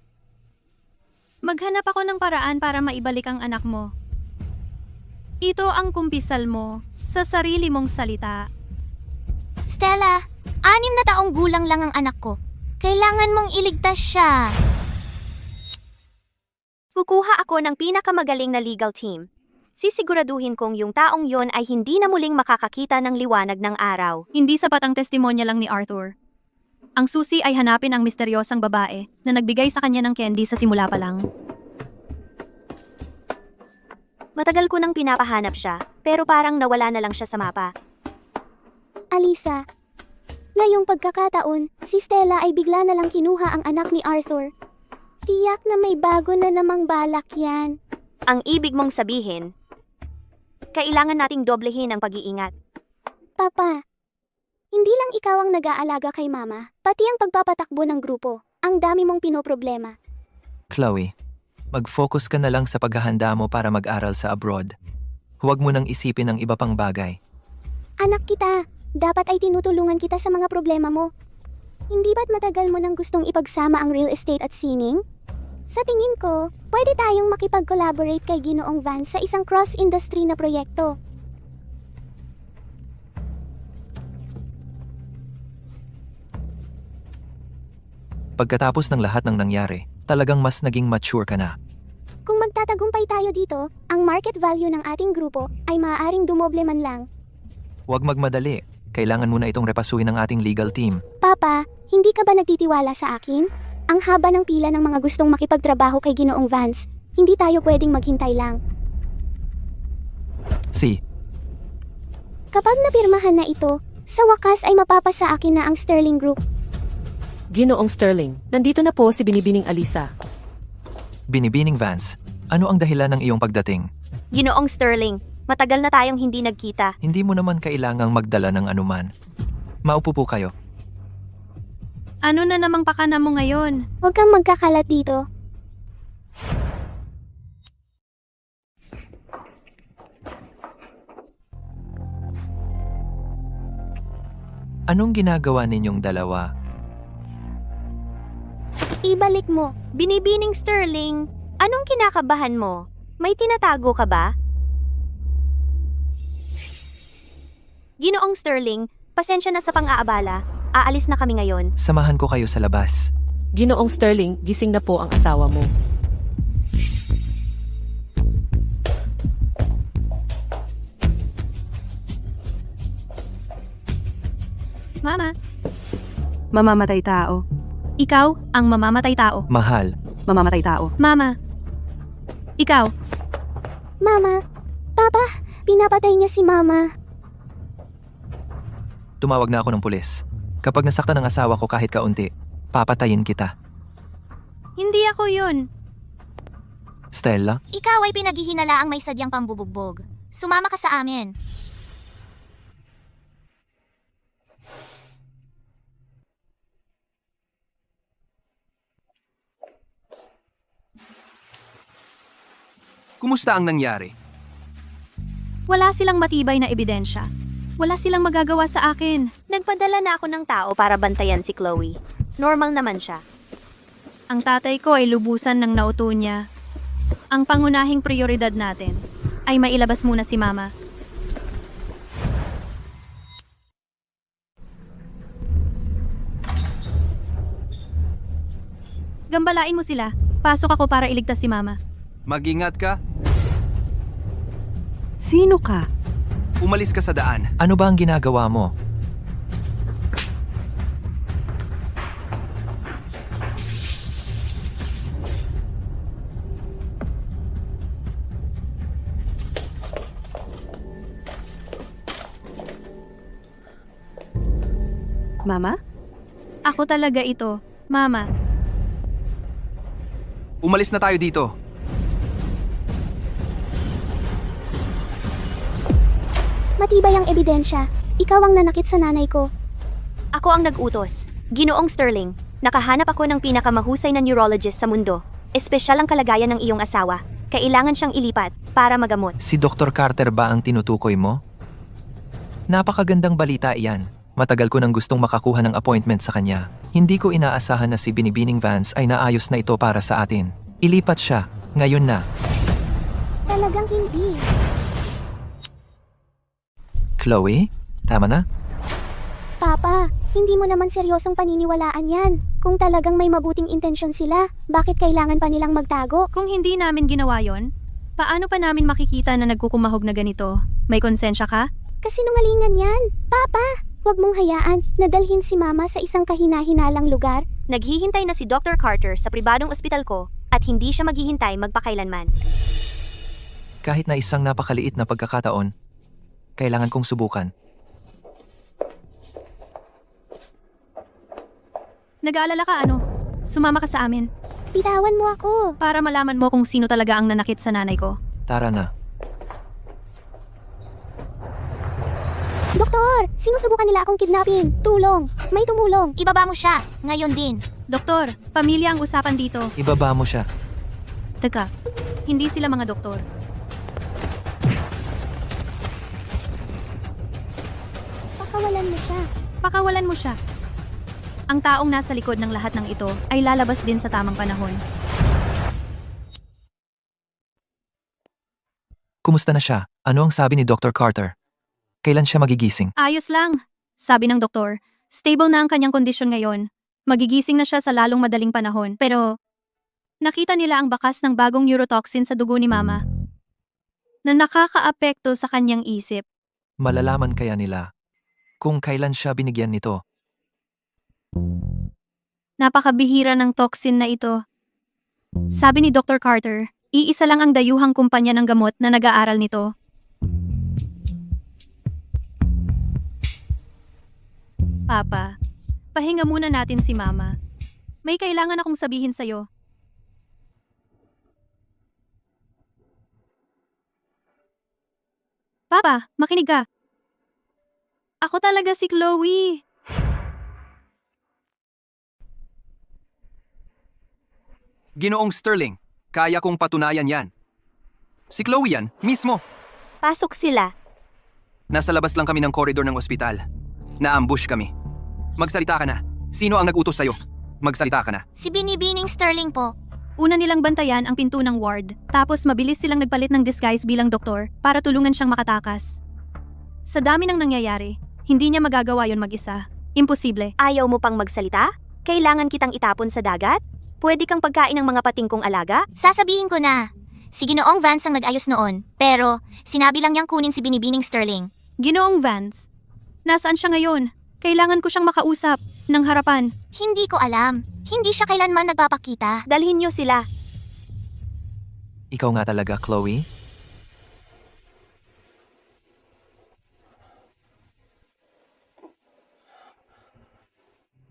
Maghanap ako ng paraan para maibalik ang anak mo. Ito ang kumpisal mo sa sarili mong salita. Stella, 6 na taong gulang lang ang anak ko. Kailangan mong iligtas siya. Kukuha ako ng pinakamagaling na legal team. Sisiguraduhin kong yung taong yon ay hindi na muling makakakita ng liwanag ng araw. Hindi sapat ang testimonya lang ni Arthur. Ang susi ay hanapin ang misteryosang babae na nagbigay sa kanya ng candy sa simula pa lang. Matagal ko nang pinapahanap siya, pero parang nawala na lang siya sa mapa. Alisa, ngayong pagkakataon, si Stella ay bigla na lang kinuha ang anak ni Arthur. Tiyak na may bago na namang balak yan. Ang ibig mong sabihin, kailangan nating doblehin ang pag-iingat. Papa, hindi lang ikaw ang nag-aalaga kay Mama, pati ang pagpapatakbo ng grupo. Ang dami mong pinoproblema. Chloe, mag-focus ka na lang sa paghahanda mo para mag-aral sa abroad. Huwag mo nang isipin ang iba pang bagay. Anak kita, dapat ay tinutulungan kita sa mga problema mo. Hindi ba't matagal mo nang gustong ipagsama ang real estate at sining? Sa tingin ko, pwede tayong makipag-collaborate kay Ginoong Vance sa isang cross-industry na proyekto. Pagkatapos ng lahat ng nangyari, talagang mas naging mature ka na. Kung magtatagumpay tayo dito, ang market value ng ating grupo ay maaaring dumoble man lang. Huwag magmadali. Kailangan muna itong repasuhin ng ating legal team. Papa, hindi ka ba nagtitiwala sa akin? Ang haba ng pila ng mga gustong makipagtrabaho kay Ginoong Vance. Hindi tayo pwedeng maghintay lang. Kapag napirmahan na ito, sa wakas ay mapapasa akin na ang Sterling Group. Ginoong Sterling, nandito na po si Binibining Alisa. Binibining Vance, ano ang dahilan ng iyong pagdating? Ginoong Sterling, matagal na tayong hindi nagkita. Hindi mo naman kailangang magdala ng anuman. Maupo po kayo. Ano na namang pakana mo ngayon? Huwag kang magkakalat dito. Anong ginagawa ninyong dalawa? Ibalik mo. Binibining Sterling, anong kinakabahan mo? May tinatago ka ba? Ginoong Sterling, pasensya na sa pang-aabala. Aalis na kami ngayon. Samahan ko kayo sa labas. Ginoong Sterling, gising na po ang asawa mo. Mama, Mamamatay tao. ikaw ang mamamatay tao. Mahal, Mamamatay tao. Mama, ikaw. Mama. Papa, pinapatay niya si Mama. tumawag na ako ng pulis. Kapag nasaktan ang asawa ko kahit kaunti, papatayin kita. Hindi ako yun. Stella, Ikaw ay pinaghihinalaang may sadyang pambubugbog. Sumama ka sa amin. Kumusta ang nangyari? Wala silang matibay na ebidensya. Wala silang magagawa sa akin. Nagpadala na ako ng tao para bantayan si Chloe. Normal naman siya. Ang tatay ko ay lubusan ng nauto niya. Ang pangunahing prioridad natin ay mailabas muna si Mama. Gambalain mo sila. Pasok ako para iligtas si Mama. Mag-ingat ka, Sino ka? umalis ka sa daan. ano ba ang ginagawa mo? Mama? Ako talaga ito, Mama. Umalis na tayo dito. Matibay ang ebidensya. Ikaw ang nanakit sa nanay ko. Ako ang nag-utos. Ginoong Sterling, nakahanap ako ng pinakamahusay na neurologist sa mundo. Espesyal ang kalagayan ng iyong asawa. Kailangan siyang ilipat para magamot. Si Dr. Carter ba ang tinutukoy mo? Napakagandang balita iyan. Matagal ko nang gustong makakuha ng appointment sa kanya. Hindi ko inaasahan na si Binibining Vance ay naayos na ito para sa atin. Ilipat siya, ngayon na. Talagang hindi. Chloe, tama na? Papa, hindi mo naman seryosong paniniwalaan yan. Kung talagang may mabuting intensyon sila, bakit kailangan pa nilang magtago? Kung hindi namin ginawa yon, paano pa namin makikita na nagkukumahog na ganito? May konsensya ka? Kasinungalingan yan. Papa, huwag mong hayaan na dalhin si Mama sa isang kahina-hinalang lugar. Naghihintay na si Dr. Carter sa pribadong ospital ko at hindi siya maghihintay magpakailanman. Kahit na isang napakaliit na pagkakataon, kailangan kong subukan. Nag-aalala ka ano? Sumama ka sa amin Bitawan mo ako. para malaman mo kung sino talaga ang nanakit sa nanay ko. Tara na. Doktor, sinusubukan nila akong kidnapin. Tulong. May tumulong. Ibaba mo siya. Ngayon din. Doktor, pamilya ang usapan dito. Ibaba mo siya. Teka, hindi sila mga doktor. Pakawalan mo siya. Pakawalan mo siya. Ang taong nasa likod ng lahat ng ito ay lalabas din sa tamang panahon. Kumusta na siya? Ano ang sabi ni Dr. Carter? Kailan siya magigising? Ayos lang, sabi ng doktor. Stable na ang kanyang kondisyon ngayon. Magigising na siya sa lalong madaling panahon. Pero, nakita nila ang bakas ng bagong neurotoxin sa dugo ni Mama na nakakaapekto sa kanyang isip. Malalaman kaya nila kung kailan siya binigyan nito? Napakabihira ng toxin na ito. Sabi ni Dr. Carter, iisa lang ang dayuhang kumpanya ng gamot na nag-aaral nito. Papa, pahinga muna natin si Mama. May kailangan akong sabihin sa'yo. Papa, makinig ka. Ako talaga si Chloe. Ginoong Sterling, kaya kong patunayan yan. Si Chloe yan, mismo. Pasok sila. Nasa labas lang kami ng koridor ng ospital. Na-ambush kami. Magsalita ka na. Sino ang nag-utos sa'yo? Magsalita ka na. Si Binibining Sterling po. Una nilang bantayan ang pinto ng ward, tapos mabilis silang nagpalit ng disguise bilang doktor para tulungan siyang makatakas. Sa dami ng nangyayari, hindi niya magagawa yon mag-isa. Imposible. Ayaw mo pang magsalita? Kailangan kitang itapon sa dagat? Pwede kang pagkain ng mga pating kong alaga? Sasabihin ko na. Si Ginoong Vance ang nag-ayos noon, pero sinabi lang niyang kunin si Binibining Sterling. Ginoong Vance, nasaan siya ngayon? Kailangan ko siyang makausap, ng harapan. Hindi ko alam. Hindi siya kailanman nagpapakita. Dalhin niyo sila. Ikaw nga talaga, Chloe?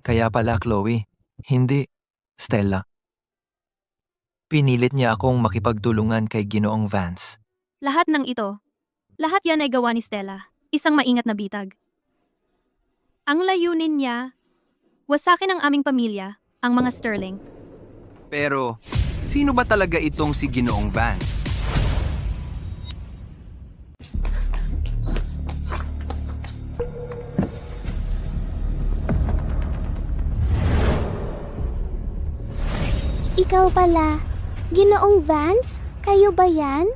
Kaya pala, Chloe. Hindi, Stella. Pinilit niya akong makipagtulungan kay Ginoong Vance. Lahat ng ito, lahat yan ay gawa ni Stella, isang maingat na bitag. Ang layunin niya, wasakin ang aming pamilya, ang mga Sterling. Pero, sino ba talaga itong si Ginoong Vance? Ikaw pala. Ginoong Vance? Kayo ba yan?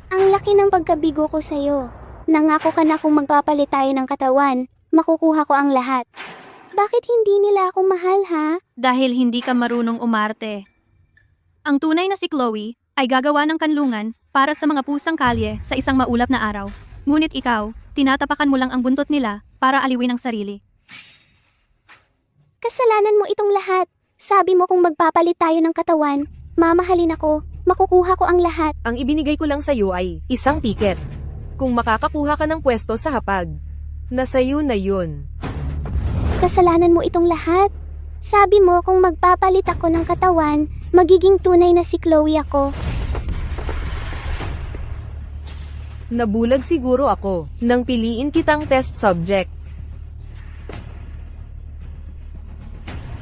Ang laki ng pagkabigo ko sa'yo. Nangako ka na kung magpapalit tayo ng katawan, makukuha ko ang lahat. Bakit hindi nila ako mahal, ha? Dahil hindi ka marunong umarte. Ang tunay na si Chloe ay gagawa ng kanlungan para sa mga pusang kalye sa isang maulap na araw. Ngunit ikaw, tinatapakan mo lang ang buntot nila para aliwin ang sarili. Kasalanan mo itong lahat. Sabi mo kung magpapalit tayo ng katawan, mamahalin ako, makukuha ko ang lahat. Ang ibinigay ko lang sa'yo ay isang tiket. Kung makakakuha ka ng pwesto sa hapag, nasa'yo na yun. Kasalanan mo itong lahat. Sabi mo kung magpapalit ako ng katawan, magiging tunay na si Chloe ako. Nabulag siguro ako nang piliin kitang test subject.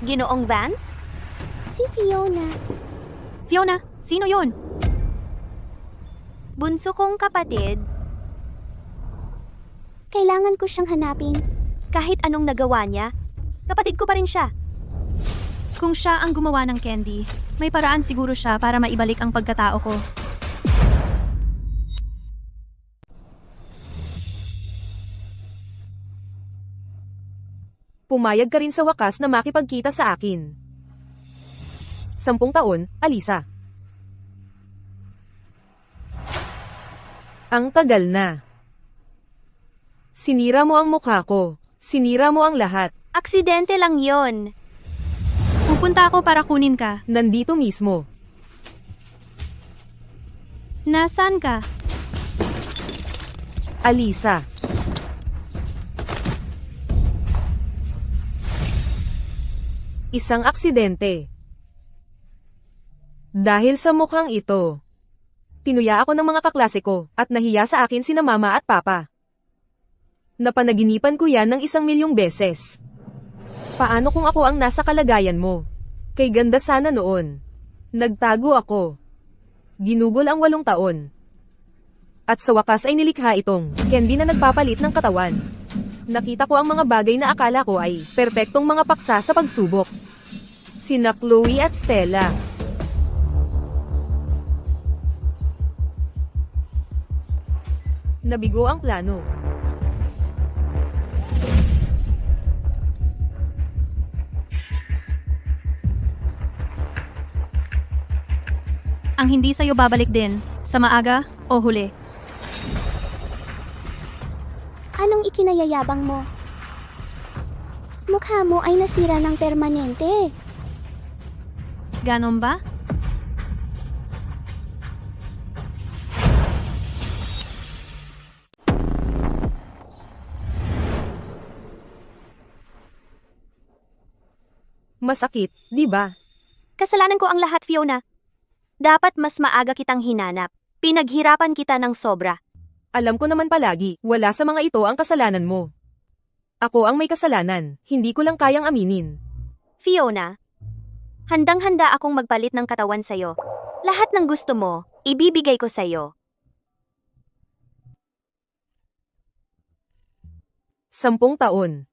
Ginoong Vance? Si Fiona. Fiona, sino yon? Bunso kong kapatid. Kailangan ko siyang hanapin. Kahit anong nagawa niya, kapatid ko pa rin siya. Kung siya ang gumawa ng candy, may paraan siguro siya para maibalik ang pagkatao ko. Pumayag ka rin sa wakas na makipagkita sa akin. 10 taon, Alisa. Ang tagal na. Sinira mo ang mukha ko. Sinira mo ang lahat. Aksidente lang yon. Pupunta ako para kunin ka. Nandito mismo. Nasaan ka? Alisa. Isang aksidente. Dahil sa mukhang ito, tinuya ako ng mga kaklase ko at nahiya sa akin sina mama at papa. Napanaginipan ko yan ng 1,000,000 beses. Paano kung ako ang nasa kalagayan mo? Kay ganda sana noon. Nagtago ako. Ginugol ang 8 taon. At sa wakas ay nilikha itong candy na nagpapalit ng katawan. Nakita ko ang mga bagay na akala ko ay perpektong mga paksa sa pagsubok. Sina Chloe at Stella. Nabigo ang plano. Ang hindi sa'yo babalik din, sa maaga o huli. Anong ikinayayabang mo? Mukha mo ay nasira ng permanente. Ganon ba? Masakit, di ba? Kasalanan ko ang lahat, Fiona. Dapat mas maaga kitang hinanap. Pinaghirapan kita ng sobra. Alam ko naman palagi, wala sa mga ito ang kasalanan mo. Ako ang may kasalanan, hindi ko lang kayang aminin. Fiona, handang-handa akong magpalit ng katawan sa'yo. Lahat ng gusto mo, ibibigay ko sa'yo. 10 taon.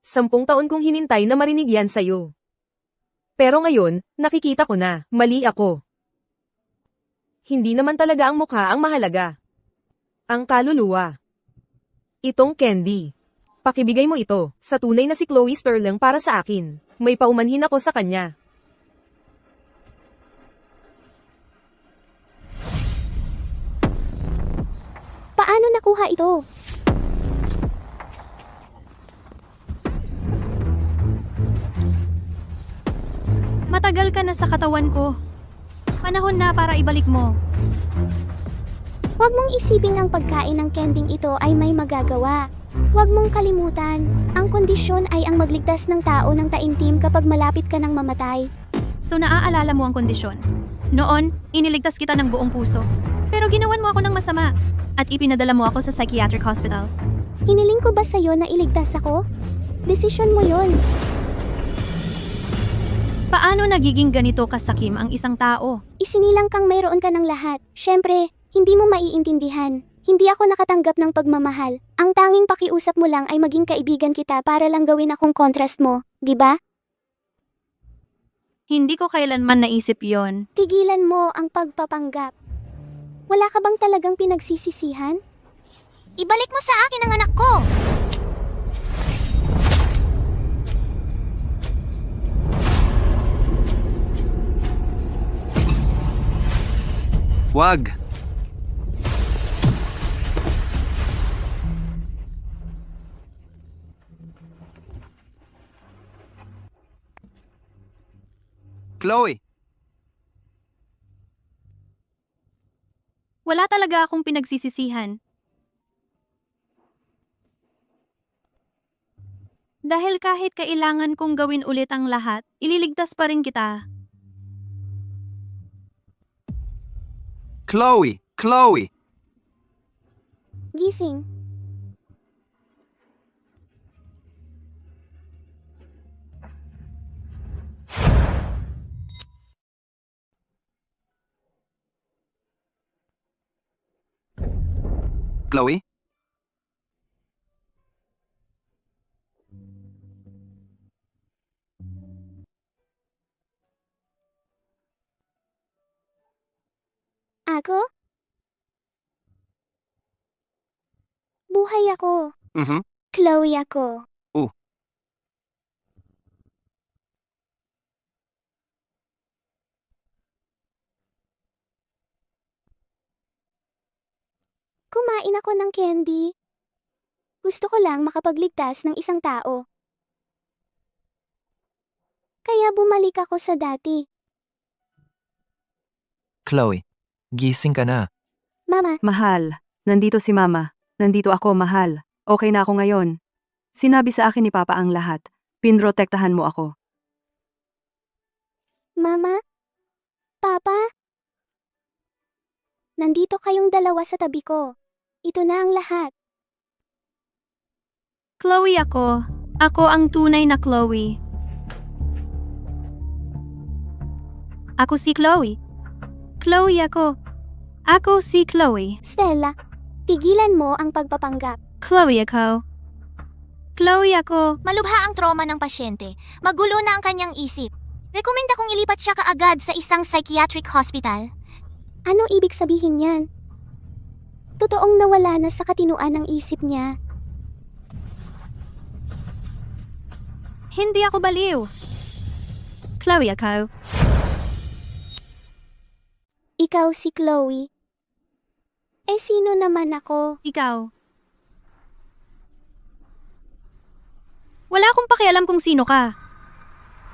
10 taon kong hinintay na marinig yan sa'yo. Pero ngayon, nakikita ko na, mali ako. Hindi naman talaga ang mukha ang mahalaga. Ang kaluluwa. Itong candy. Pakibigay mo ito, sa tunay na si Chloe Sterling para sa akin. May paumanhin ako sa kanya. Paano nakuha ito? Matagal ka na sa katawan ko. Panahon na para ibalik mo. Huwag mong isiping ang pagkain ng kending ito ay may magagawa. Huwag mong kalimutan, ang kondisyon ay ang magligtas ng tao ng taimtim kapag malapit ka ng mamatay. So naaalala mo ang kondisyon. Noon, iniligtas kita ng buong puso. Pero ginawan mo ako ng masama. At ipinadala mo ako sa psychiatric hospital. Hiniling ko ba sa'yo na iligtas ako? Desisyon mo yon. Paano nagiging ganito kasakim ang isang tao? Isinilang kang mayroon ka ng lahat. Siyempre, hindi mo maiintindihan. Hindi ako nakatanggap ng pagmamahal. Ang tanging pakiusap mo lang ay maging kaibigan kita para lang gawin akong contrast mo, di ba? Hindi ko kailanman naisip yon. Tigilan mo ang pagpapanggap. Wala ka bang talagang pinagsisisihan? Ibalik mo sa akin ang anak ko! Wag! Chloe! Wala talaga akong pinagsisisihan. Dahil kahit kailangan kong gawin ulit ang lahat, ililigtas pa rin kita. Chloe! Chloe! Gising. Chloe? Ako? Buhay ako. Chloe ako. Kumain ako ng candy. Gusto ko lang makapagligtas ng isang tao. Kaya bumalik ako sa dati. Chloe, gising ka na. Mama, Mahal, nandito si Mama. Nandito ako, mahal. Okay na ako ngayon. Sinabi sa akin ni Papa ang lahat. Pinrotektahan mo ako. Mama, Papa. Nandito kayong dalawa sa tabi ko. Ito na ang lahat. Chloe ako. Ako ang tunay na Chloe. Ako si Chloe. Chloe ako. Ako si Chloe. Stella, tigilan mo ang pagpapanggap. Chloe ako. Chloe ako. Malubha ang trauma ng pasyente. Magulo na ang kanyang isip. Rekomenda kong ilipat siya kaagad sa isang psychiatric hospital. Ano ibig sabihin yan? Totoong nawala na sa katinuan ng isip niya. Hindi ako baliw. Chloe ako. Ikaw si Chloe. Eh sino naman ako? Ikaw. Wala akong pakialam kung sino ka.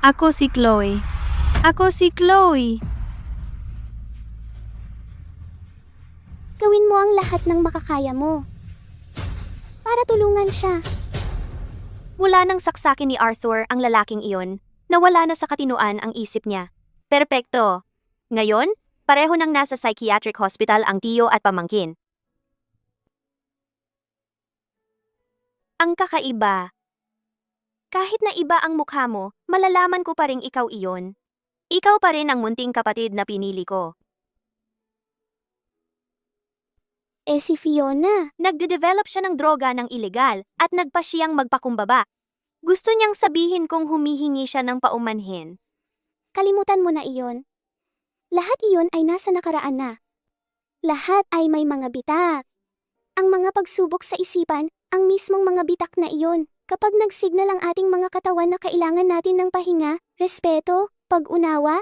Ako si Chloe. Ako si Chloe. Gawin mo ang lahat ng makakaya mo. Para tulungan siya. Mula nang saksakin ni Arthur ang lalaking iyon, nawala na sa katinuan ang isip niya. Perpekto. Ngayon, pareho nang nasa psychiatric hospital ang tiyo at pamangkin. Ang kakaiba. Kahit na iba ang mukha mo, malalaman ko pa ring ikaw iyon. Ikaw pa rin ang munting kapatid na pinili ko. Eh si Fiona. Nagde-develop siya ng droga ng ilegal at nagpa siyang magpakumbaba. Gusto niyang sabihin kung humihingi siya ng paumanhin. Kalimutan mo na iyon. Lahat iyon ay nasa nakaraan na. Lahat ay may mga bitak. Ang mga pagsubok sa isipan, ang mismong mga bitak na iyon, kapag nagsignal ang ating mga katawan na kailangan natin ng pahinga, respeto, pag-unawa,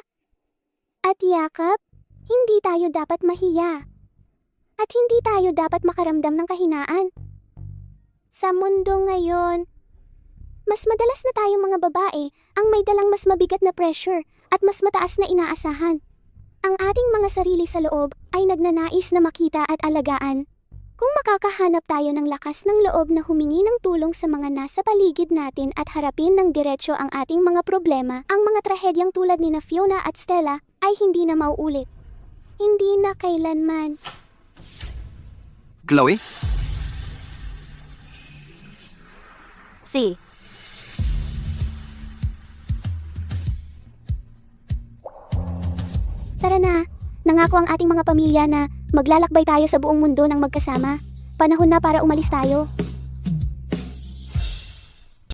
at yakap, hindi tayo dapat mahiya. At hindi tayo dapat makaramdam ng kahinaan. Sa mundo ngayon, mas madalas na tayong mga babae ang may dalang mas mabigat na pressure at mas mataas na inaasahan. Ang ating mga sarili sa loob ay nagnanais na makita at alagaan. Kung makakahanap tayo ng lakas ng loob na humingi ng tulong sa mga nasa paligid natin at harapin ng diretsyo ang ating mga problema, ang mga trahedyang tulad ni na Fiona at Stella ay hindi na mauulit. Hindi na kailanman. Chloe? Si. Tara na, nangako ang ating mga pamilya na maglalakbay tayo sa buong mundo ng magkasama. Panahon na para umalis tayo.